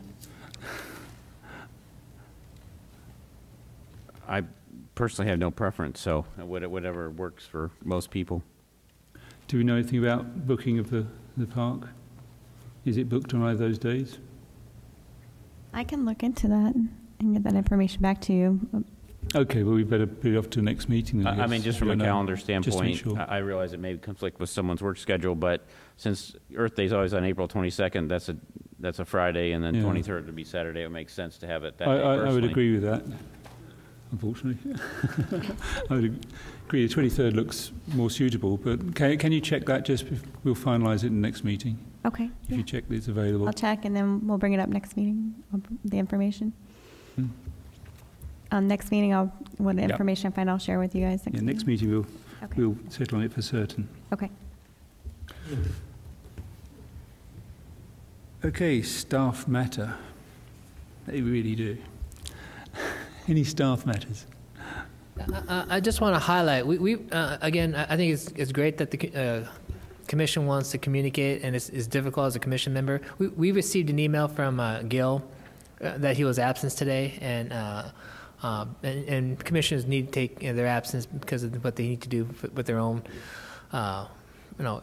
I personally have no preference, so whatever works for most people. Do we know anything about booking of the park? Is it booked on either of those days? I can look into that and get that information back to you. Okay, well, we better put it off to the next meeting. Then, I mean, just from a calendar Just to standpoint, make sure. I realize it may conflict with someone's work schedule, but since Earth Day is always on April 22nd, that's a Friday, and then Yeah. 23rd would be Saturday. It makes sense to have it that day I would personally. agree with that, unfortunately. I would agree the 23rd looks more suitable, but can you check that just, we'll finalise it in the next meeting, Okay. if Yeah. you check that it's available. I'll check and then we'll bring it up next meeting, the information. Next meeting, what Yep. information I find, I'll share with you guys. Yeah, next meeting Okay. we'll settle on it for certain. Okay. Okay, staff matter. They really do. Any staff matters? I just want to highlight, again, I think it's great that the commission wants to communicate, and it's difficult as a commission member. We received an email from Gil that he was absent today, and commissioners need to take their absence because of what they need to do with their own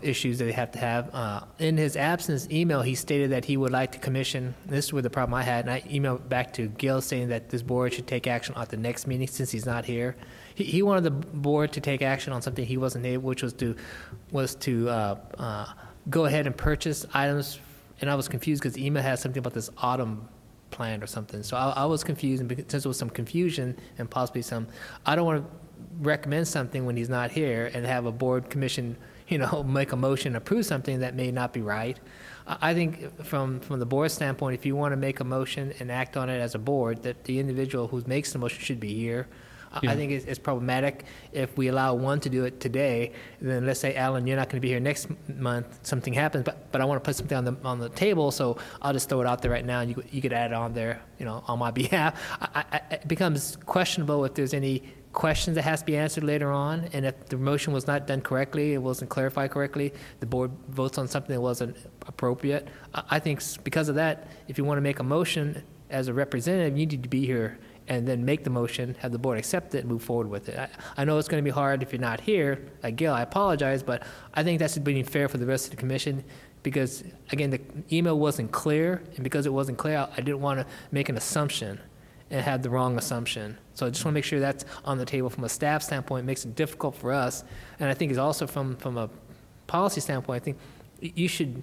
issues that they have to have. In his absence email, he stated that he would like to commission, this is where the problem I had, and I emailed back to Gil saying that this board should take action at the next meeting since he's not here. He wanted the board to take action on something he wasn't able, which was to go ahead and purchase items, and I was confused because the email had something about this autumn plan or something. So I was confused, and since there was some confusion and possibly I don't want to recommend something when he's not here and have a board commission make a motion, approve something that may not be right. I think from the board standpoint, if you want to make a motion and act on it as a board, that the individual who makes the motion should be here. Yeah. I think it's problematic if we allow one to do it today, then let's say, Alan, you're not going to be here next month, something happens, but I want to put something on the table, so I'll just throw it out there right now, and you could add it on there, on my behalf. It becomes questionable if there's any questions that has to be answered later on, and if the motion was not done correctly, it wasn't clarified correctly, the board votes on something that wasn't appropriate. I think because of that, if you want to make a motion as a representative, you need to be here and then make the motion, have the board accept it, and move forward with it. I know it's going to be hard if you're not here. Like Gil, I apologize, but I think that's being fair for the rest of the commission because, again, the email wasn't clear, and because it wasn't clear, I didn't want to make an assumption and have the wrong assumption. So I just want to make sure that's on the table from a staff standpoint. It makes it difficult for us, and I think it's also from a policy standpoint, I think you should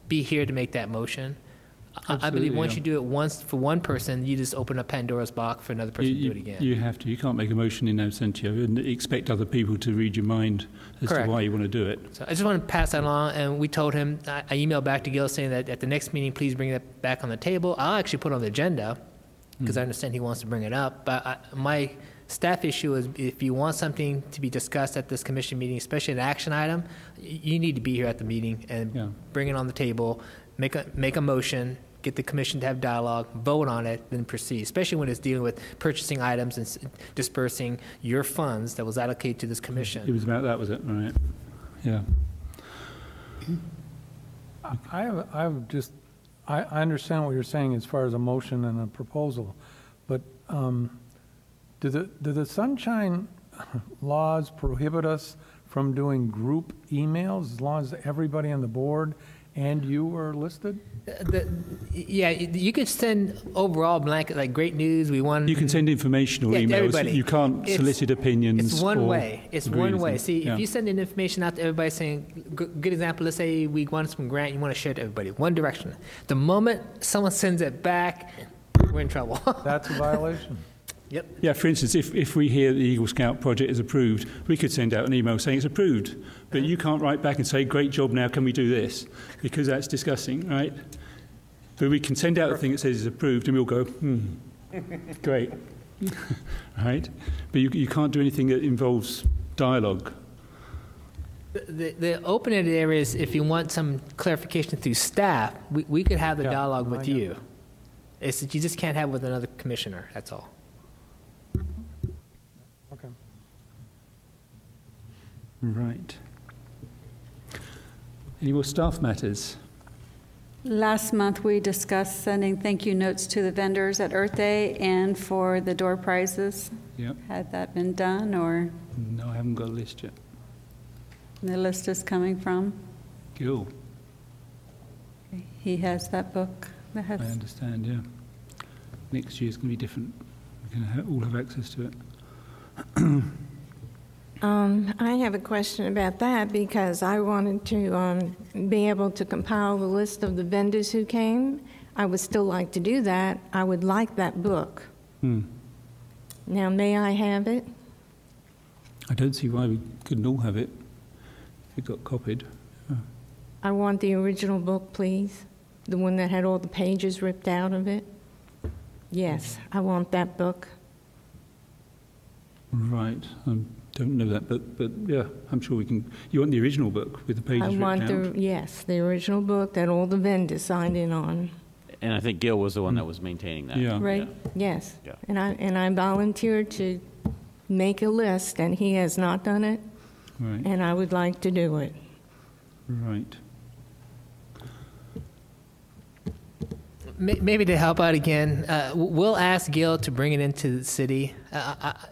be here to make that motion. I believe once you do it once for one person, you just open up Pandora's box for another person to do it again. You have to. You can't make a motion in absentia and expect other people to read your mind as Correct. to why you want to do it. So I just want to pass that along, and we told him, I emailed back to Gil saying that at the next meeting, please bring that back on the table. I'll actually put it on the agenda, because I understand he wants to bring it up, but my staff issue is if you want something to be discussed at this commission meeting, especially an action item, you need to be here at the meeting and bring it on the table, make a motion, get the commission to have dialogue, vote on it, then proceed, especially when it's dealing with purchasing items and dispersing your funds that was allocated to this commission. It was about that, was it? Right. Yeah. I understand what you're saying as far as a motion and a proposal, but do the sunshine laws prohibit us from doing group emails as long as everybody on the board and you are listed? You could send overall blanket, like great news, we want... You can send informational to emails. everybody. You can't solicit opinions. It's one way. It's one way. See, Yeah. if you send in information out to everybody saying, good example, let's say we want some grant, you want to share it to everybody, one direction. The moment someone sends it back, we're in trouble. That's a violation. Yep. Yeah, for instance, if we hear the Eagle Scout project is approved, we could send out an email saying it's approved, but you can't write back and say, great job, now can we do this? Because that's discussing, right? But we can send out a thing that says it's approved, and we'll go, great, right? But you can't do anything that involves dialogue. The open-ended areas, if you want some clarification through staff, we could have the dialogue with you. It's that you just can't have it with another commissioner, that's all. Okay. Right. Any more staff matters? Last month, we discussed sending thank you notes to the vendors at Earth Day and for the door prizes. Yep. Had that been done, or No, I haven't got a list yet. the list is coming from? Gil, He has that book that has... I understand, yeah. Next year's going to be different. We're going to all have access to it. I have a question about that because I wanted to be able to compile the list of the vendors who came. I would still like to do that. I would like that book. Now, may I have it? I don't see why we couldn't all have it if it got copied. I want the original book, please. The one that had all the pages ripped out of it. Yes, I want that book. Right. I don't know that, but yeah, I'm sure we can. You want the original book with the pages ripped out? Yes, the original book that all the vendors signed in on. And I think Gil was the one that was maintaining that. Yeah. Right? Yes. Yeah. And I volunteered to make a list, and he has not done it, Right. and I would like to do it. Right. Maybe to help out again, we'll ask Gil to bring it into the city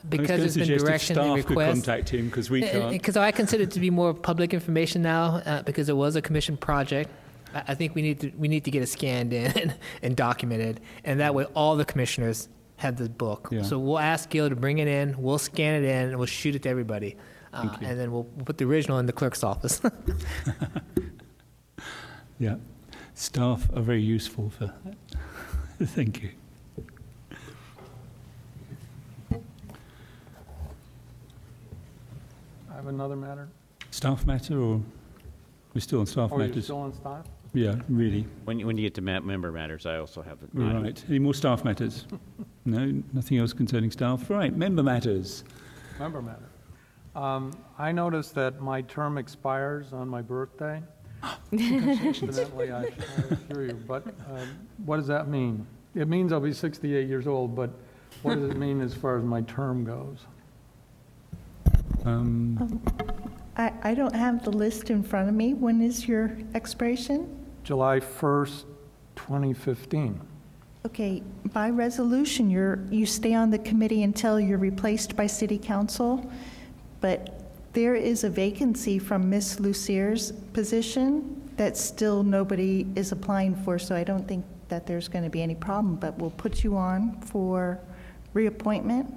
because there's been direction and staff could request. contact him because we can't. Because I consider it to be more public information now because it was a commission project. I think we need to get it scanned in and documented, and that way all the commissioners have the book. Yeah. So we'll ask Gil to bring it in, we'll scan it in, and we'll shoot it to everybody. And then we'll put the original in the clerk's office. Yeah. Staff are very useful for that. Thank you. I have another matter. Staff matter, or we're still on staff Oh, you're matters? still on staff? Yeah, really. When you get to member matters, I also have it. Right. Any more staff matters? No, nothing else concerning staff. Right. Member matters. Member matter. I noticed that my term expires on my birthday. Incidentally, I assure you, but what does that mean? It means I'll be 68 years old, but what does it mean as far as my term goes? I don't have the list in front of me. When is your expiration? July 1st, 2015. Okay, by resolution, you stay on the committee until you're replaced by city council, but there is a vacancy from Ms. Lucier's position that still nobody is applying for, so I don't think that there's going to be any problem, but we'll put you on for reappointment.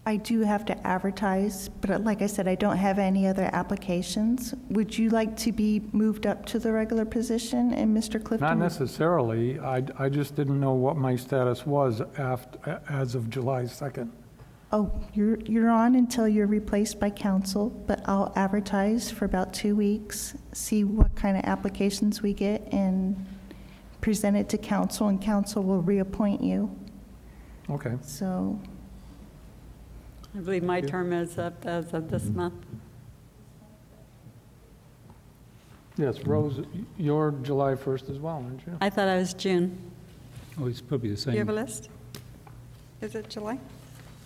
I do have to advertise, but like I said, I don't have any other applications. Would you like to be moved up to the regular position, and Mr. Clifton? Not necessarily. I just didn't know what my status was as of July 2nd. Oh, you're on until you're replaced by council, but I'll advertise for about 2 weeks, see what kind of applications we get, and present it to council, and council will reappoint you. Okay. So, I believe my term is up as of this month. Yes, Rose, you're July 1st as well, aren't you? I thought I was June. Oh, it's probably the Do you have a same. list? Is it July?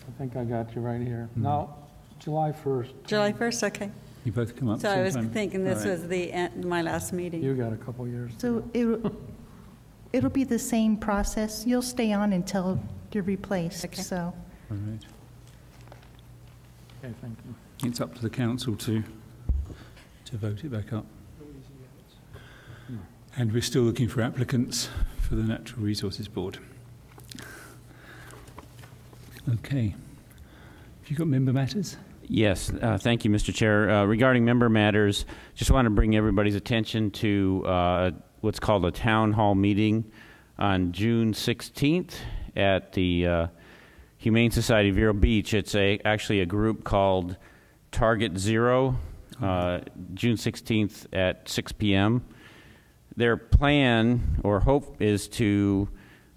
I think I got you right here. No, July 1st. July 1st, okay. You both come up So I was sometime? thinking this All right. was the end, my last meeting. You got a couple years. so it'll be the same process. You'll stay on until you're replaced, Okay. so. All right. Okay, thank you. It's up to the council to vote it back up. And we're still looking for applicants for the Natural Resources Board. Okay. Have you got member matters? Yes, thank you, Mr. Chair. Regarding member matters, just want to bring everybody's attention to what's called a town hall meeting on June 16th at the Humane Society of Vero Beach. It's actually a group called Target Zero, June 16th at 6 p.m. Their plan or hope is to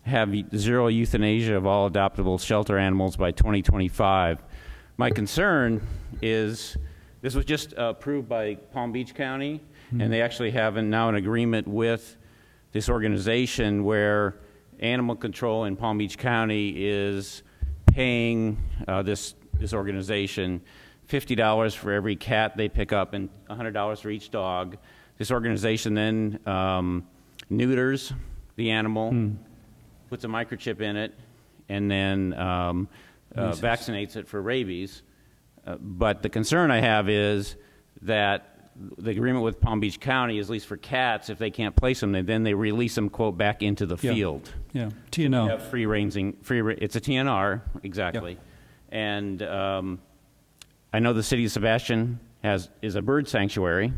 have zero euthanasia of all adoptable shelter animals by 2025. My concern is this was just approved by Palm Beach County, and they actually have now an agreement with this organization where animal control in Palm Beach County is paying this organization $50 for every cat they pick up and $100 for each dog. This organization then neuters the animal, puts a microchip in it, and then vaccinates it for rabies. But the concern I have is that the agreement with Palm Beach County is, at least for cats, if they can't place them, then they release them, quote, back into the field. Yeah, TNR. Have it's a TNR, exactly. Yeah. And I know the city of Sebastian is a bird sanctuary.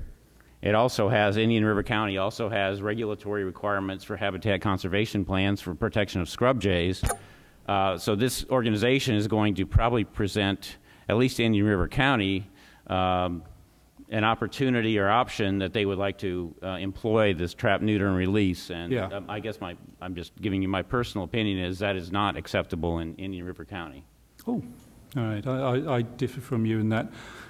It also has, Indian River County also has regulatory requirements for habitat conservation plans for protection of scrub jays. So this organization is going to probably present, at least to Indian River County, an opportunity or option that they would like to employ this trap, neuter, and release. And I guess I'm just giving you my personal opinion is that is not acceptable in Indian River County. Oh, all right. I differ from you in that,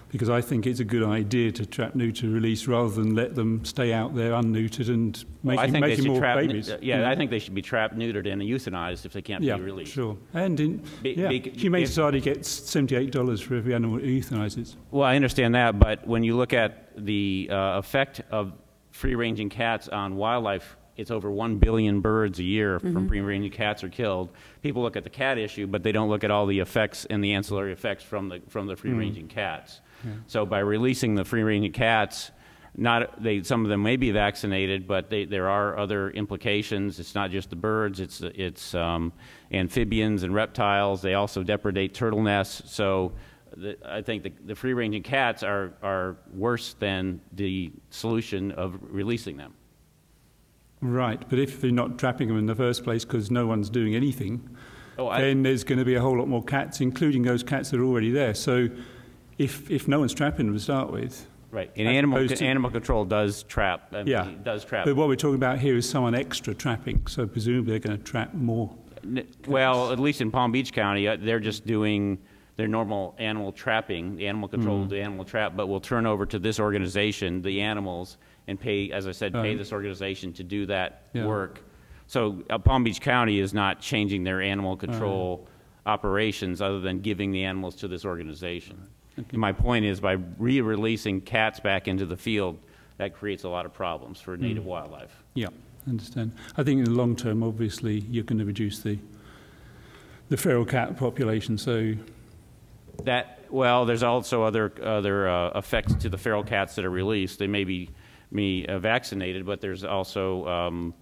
because I think it's a good idea to trap, neuter, release rather than let them stay out there unneutered and making more babies. I think they should be trapped, neutered, and euthanized if they can't be released. Sure. And Humane Society gets $78 for every animal it euthanizes. Well, I understand that, but when you look at the effect of free-ranging cats on wildlife, it's over 1 billion birds a year from free-ranging cats are killed. People look at the cat issue, but they don't look at all the effects and the ancillary effects from the free-ranging cats. Yeah. So by releasing the free-ranging cats, some of them may be vaccinated, but there are other implications. It's not just the birds; it's amphibians and reptiles. They also depredate turtle nests. So I think the free-ranging cats are worse than the solution of releasing them. Right, but if they're not trapping them in the first place because no one's doing anything, then there's going to be a whole lot more cats, including those cats that are already there. So if no one's trapping them to start with... Right, and animal control does trap. Does trap. But what we're talking about here is someone extra trapping, so presumably they're going to trap more. Well, at least in Palm Beach County, they're just doing their normal animal trapping, the animal control, the animal trap, but we'll turn over to this organization, the animals, and pay, as I said, pay this organization to do that work. So Palm Beach County is not changing their animal control operations other than giving the animals to this organization. Okay. My point is, by re-releasing cats back into the field, that creates a lot of problems for native wildlife. Yeah, I understand. I think in the long term, obviously, you're going to reduce the feral cat population, so... there's also other effects to the feral cats that are released. They may be vaccinated, but there's also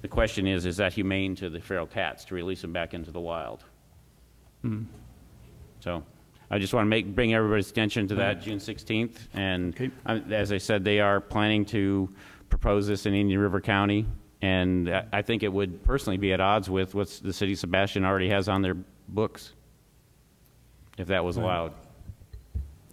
the question is that humane to the feral cats to release them back into the wild? So I just want to bring everybody's attention to that June 16th. And as I said, they are planning to propose this in Indian River County. And I think it would personally be at odds with what the city of Sebastian already has on their books, if that was allowed.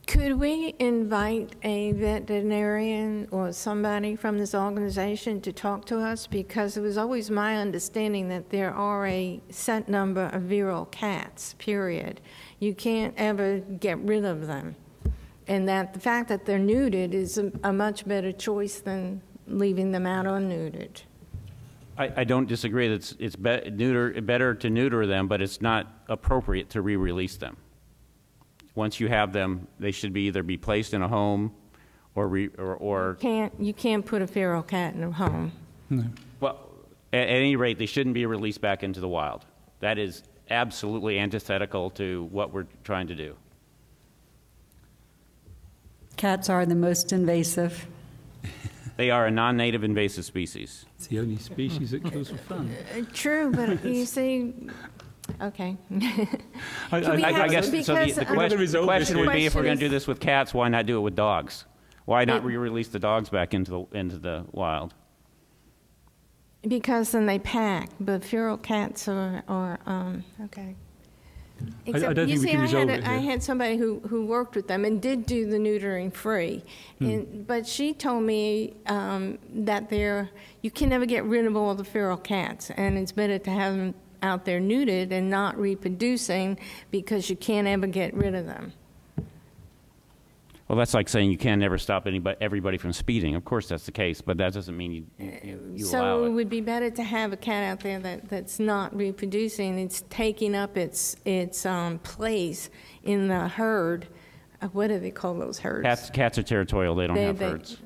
Could we invite a veterinarian or somebody from this organization to talk to us? Because it was always my understanding that there are a set number of virile cats, period. You can't ever get rid of them. And that the fact that they're neutered is a much better choice than leaving them out unneutered. I don't disagree that it's better to neuter them, but it's not appropriate to re-release them. Once you have them, they should either be placed in a home or You can't put a feral cat in a home. No. Well, at any rate, they shouldn't be released back into the wild. That is absolutely antithetical to what we're trying to do. Cats are the most invasive. They are a non-native invasive species. It's the only species that kills for fun. True, but you see... Okay. I guess so. The question would be, if we're going to do this with cats, why not do it with dogs? Why not re-release the dogs back into the wild? Because then they pack, but feral cats are okay. Except, I don't think we can resolve it here. I had somebody who worked with them and did do the neutering free, but she told me that you can never get rid of all the feral cats, and it's better to have them out there neutered and not reproducing because you can't ever get rid of them. Well, that's like saying you can never stop everybody from speeding. Of course that's the case, but that doesn't mean you allow it. So it would be better to have a cat out there that's not reproducing. It's taking up its place in the herd. What do they call those herds? Cats are territorial. They don't have herds.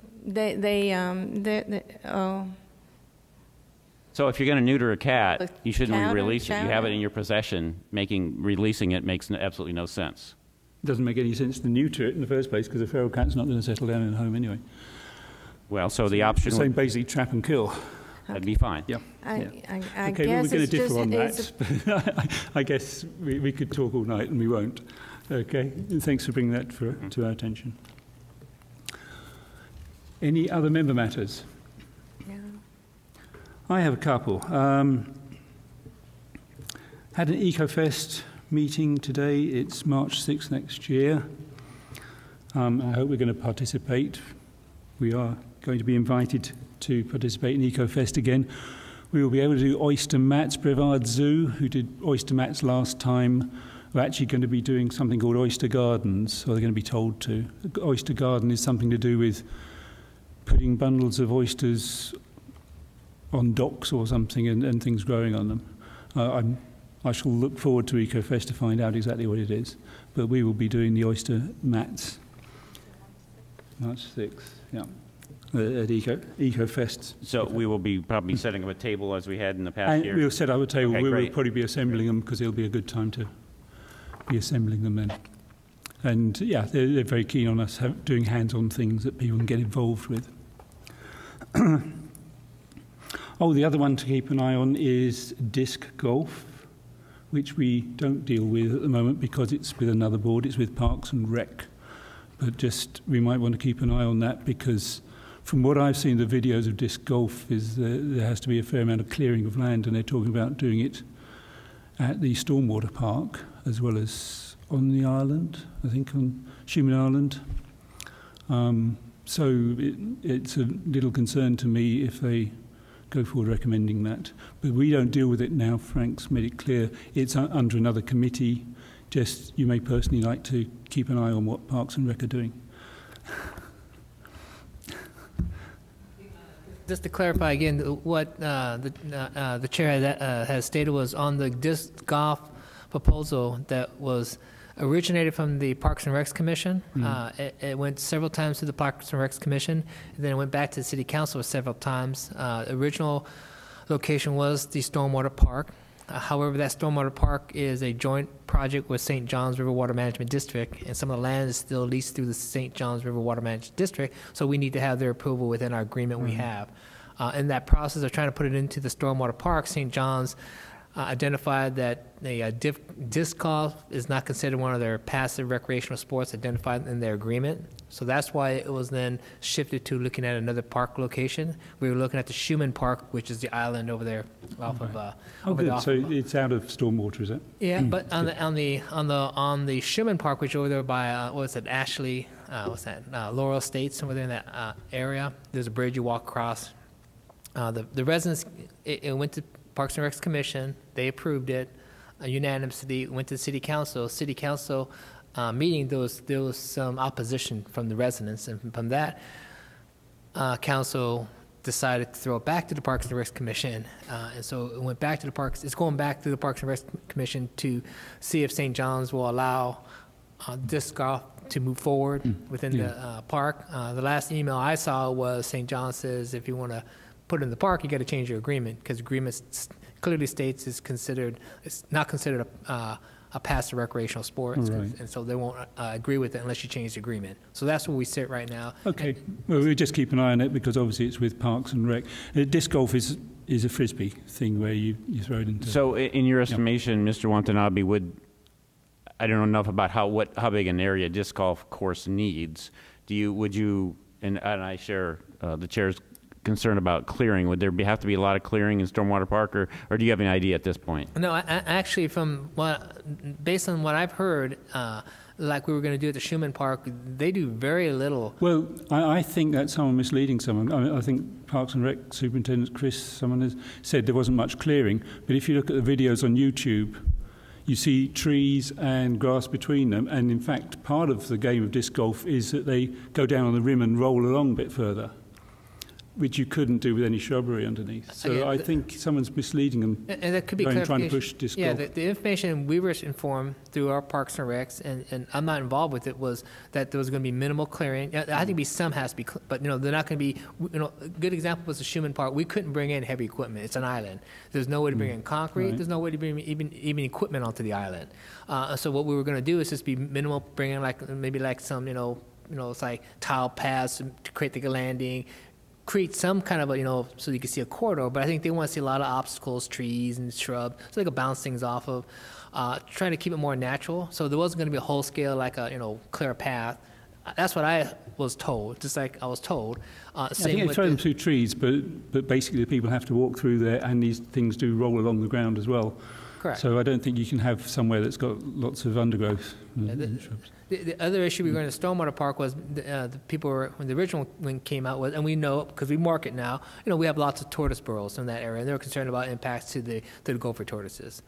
So if you're going to neuter a cat, you shouldn't release it. You have it in your possession. Releasing it makes absolutely no sense. doesn't make any sense to neuter it in the first place because a feral cat's not going to settle down in a home anyway. Well, so the option The same basic trap and kill. that'd be fine. Yeah. I Okay, well, we're guess going to it's differ just, on it's that. I guess we could talk all night and we won't. Okay, and thanks for bringing that to our attention. Any other member matters? yeah. I have a couple. Had an EcoFest meeting today. It's March 6th next year. I hope we're going to participate. We are going to be invited to participate in EcoFest again. We will be able to do oyster mats. Brevard Zoo, who did oyster mats last time, are actually going to be doing something called oyster gardens, or they're going to be told to. Oyster garden is something to do with putting bundles of oysters on docks or something and things growing on them. I shall look forward to EcoFest to find out exactly what it is. But we will be doing the oyster mats. March 6th, yeah, at EcoFest. So we will be probably setting up a table as we had in the past And year. we'll set up a table. Okay, We will great. probably be assembling them because it'll be a good time to be assembling them then. And yeah, they're very keen on us doing hands-on things that people can get involved with. Oh, the other one to keep an eye on is disc golf, which we don't deal with at the moment because it's with another board. It's with Parks and Rec. But just we might want to keep an eye on that because from what I've seen, the videos of disc golf is there has to be a fair amount of clearing of land, and they're talking about doing it at the Stormwater Park as well as on the island, I think on Schumann Island. So it's a little concern to me if they go forward recommending that. But we don't deal with it now. Frank's made it clear it's under another committee. Just you may personally like to keep an eye on what Parks and Rec are doing. Just to clarify again, what the chair has stated was on the disc golf proposal that was originated from the Parks and Recs Commission. It went several times to the Parks and Recs Commission, and then it went back to the City Council several times. The original location was the Stormwater Park. However, that Stormwater Park is a joint project with St. John's River Water Management District, and some of the land is still leased through the St. John's River Water Management District, so we need to have their approval within our agreement we have. In that process of trying to put it into the Stormwater Park, St. John's identified that the disc golf is not considered one of their passive recreational sports identified in their agreement. So that's why it was then shifted to looking at another park location. We were looking at the Schumann Park, which is the island over there off of. Oh, good. So it's out of stormwater, is it? Yeah, but on the Schumann Park, which is over there by what's it, Ashley? What's that? Laurel Estates, over there in that area. There's a bridge you walk across. The residents, it went to Parks and Recs Commission. They approved it unanimously. Went to the City Council. City Council meeting, there was some opposition from the residents, and from that, council decided to throw it back to the Parks and Recs Commission, and so it went back to the Parks. It's going back to the Parks and Recs Commission to see if St. John's will allow disc golf to move forward within the park. The last email I saw was St. John's says if you want to put it in the park, you got to change your agreement because agreement clearly states it's not considered a passive recreational sport, right. and so they won't agree with it unless you change the agreement. So that's where we sit right now. Okay. Well, we'll just keep an eye on it because obviously it's with Parks and Rec. Disc golf is a frisbee thing where you throw it into. So in your estimation, Mr. Watanabe, I don't know enough about how big an area disc golf course needs. Would you, and I share the chair's concern about clearing. Would there have to be a lot of clearing in Stormwater Park, or do you have any idea at this point? No, actually, based on what I've heard, like we were going to do at the Schumann Park, they do very little. Well, I think that's someone misleading someone. I think Parks and Rec Superintendent Chris, someone has said there wasn't much clearing, but if you look at the videos on YouTube, you see trees and grass between them, and in fact, part of the game of disc golf is that they go down on the rim and roll along a bit further. which you couldn't do with any shrubbery underneath. So Again, I think someone's misleading them. And that could be trying to clarification. push disc Yeah, golf. the information we were informed through our Parks and Recs, and I'm not involved with it, was that there was going to be minimal clearing. I think some has to be, but they're not going to be. A good example was the Schumann Park. We couldn't bring in heavy equipment. It's an island. There's no way to bring in concrete. Right. There's no way to bring even equipment onto the island. So what we were going to do is just be minimal, bring in maybe some it's like tile paths to create the landing. Create some kind of a, so you can see a corridor, but I think they want to see a lot of obstacles, trees and shrubs, so they could bounce things off of, trying to keep it more natural. So there wasn't going to be a whole scale, clear path. That's what I was told, just like I was told. I think they throw them through trees, but basically the people have to walk through there, and these things do roll along the ground as well. Correct. So I don't think you can have somewhere that's got lots of undergrowth and shrubs. The other issue we were going to Stormwater Park was the people were, when the original one came out, and we know, because we mark it now, we have lots of tortoise burrows in that area, and they're concerned about impacts to the gopher tortoises.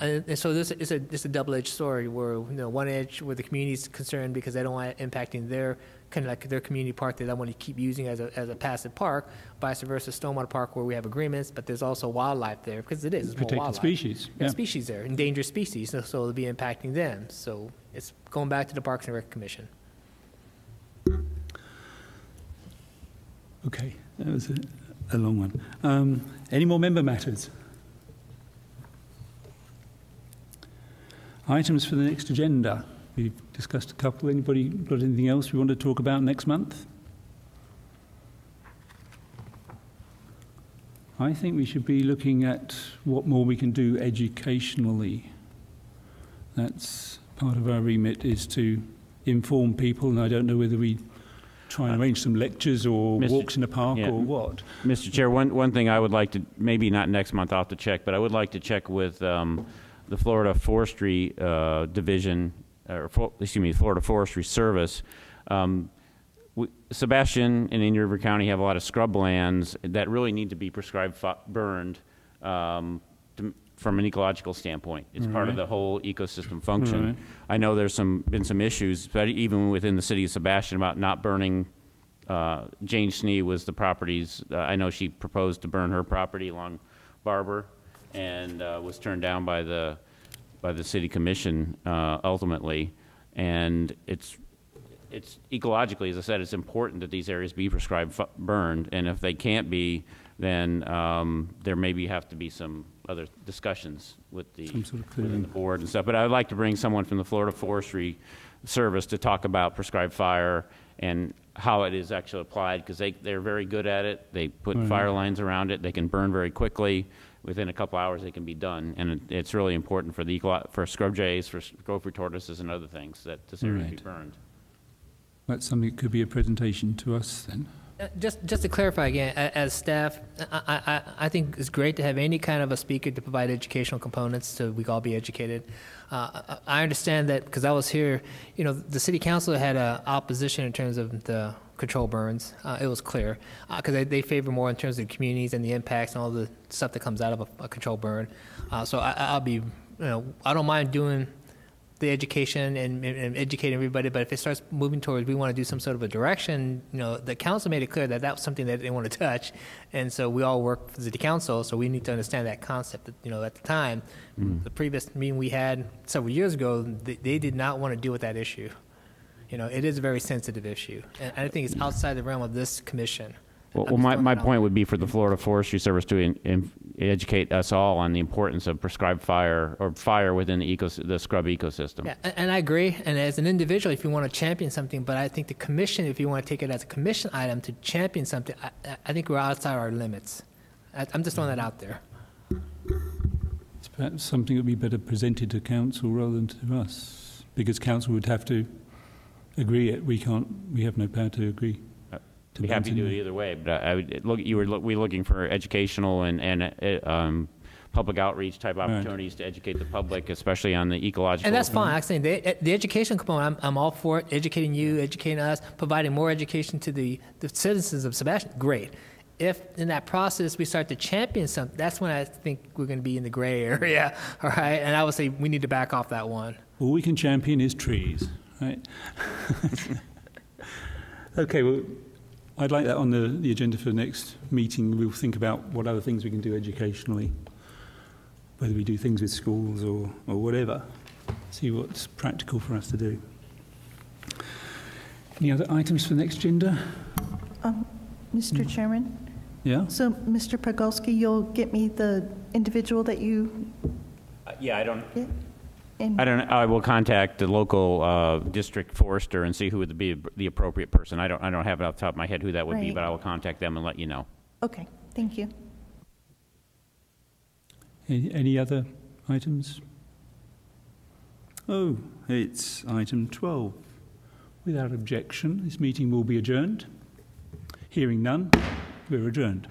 And so this is a double-edged sword where, one edge where the community is concerned because they don't want it impacting their their community park that they want to keep using as a passive park, vice versa, Stormwater Park where we have agreements, but there's also wildlife there, because it's more Protected wildlife. species. Yeah, species there, endangered species, so it'll be impacting them. So it's going back to the Parks and Rec Commission. Okay, that was a long one. Any more member matters? Items for the next agenda. We've discussed a couple. Anybody got anything else we want to talk about next month? I think we should be looking at what more we can do educationally. That's part of our remit, is to inform people, and I don't know whether we try and arrange some lectures or walks in the park or what. Mr. Chair, one thing I would like to, maybe not next month, I'll have to check, but I would like to check with the Florida Forestry Division, Florida Forestry Service. Sebastian and Indian River County have a lot of scrub lands that really need to be prescribed burned from an ecological standpoint. It's part of the whole ecosystem function. I know there's been some issues, but even within the city of Sebastian, about not burning. Jane Snee was the properties. I know she proposed to burn her property along Barber, and was turned down by the city commission ultimately. And it's ecologically, as I said, it's important that these areas be prescribed burned, and if they can't be, then there maybe have to be some other discussions with within the board and stuff. But I'd like to bring someone from the Florida Forestry Service to talk about prescribed fire and how it is actually applied, because they're very good at it. They put fire lines around it. They can burn very quickly. Within a couple hours, they can be done, and it's really important for scrub jays, for gopher tortoises, and other things that this area be burned. That's something that could be a presentation to us then. Just to clarify again, as staff, I think it's great to have any kind of a speaker to provide educational components so we can all be educated. I understand that because I was here, the city council had an opposition in terms of the control burns. It was clear because they favor more in terms of the communities and the impacts and all the stuff that comes out of a control burn. So I'll be, I don't mind doing the education and educating everybody, but if it starts moving towards we want to do some sort of a direction, the council made it clear that that was something that they didn't want to touch, and so we all work for the city council, so we need to understand that concept. That, at the time, the previous meeting we had several years ago, they did not want to deal with that issue. It is a very sensitive issue, and I think it's outside the realm of this commission. Well, my point would be for the Florida Forestry Service to educate us all on the importance of prescribed fire or fire within the scrub ecosystem. Yeah, and I agree. And as an individual, if you want to champion something, but I think the commission, if you want to take it as a commission item to champion something, I think we're outside our limits. I'm just throwing that out there. It's perhaps something that would be better presented to council rather than to us, because council would have to agree it. We have no power to agree. Be happy to do it either way, but we're looking for educational and public outreach type opportunities to educate the public, especially on the ecological. And that's fine. I'm saying the education component, I'm all for it. Educating you, educating us, providing more education to the citizens of Sebastian. Great. If in that process we start to champion something, that's when I think we're going to be in the gray area. All right, and I would say we need to back off that one. All we can champion is trees, right? Okay. Well, I'd like that on the agenda for the next meeting. We'll think about what other things we can do educationally, whether we do things with schools or whatever. See what's practical for us to do. Any other items for the next agenda? Mr. Chairman? Yeah? So, Mr. Pogolski, you'll get me the individual that you... Yeah, I don't... Yeah. And I will contact the local district forester and see who would be the appropriate person. I don't have it off the top of my head who that would be, Right. but I will contact them and let you know. Okay, thank you. Any other items? Oh, it's item 12. Without objection, this meeting will be adjourned. Hearing none, we're adjourned.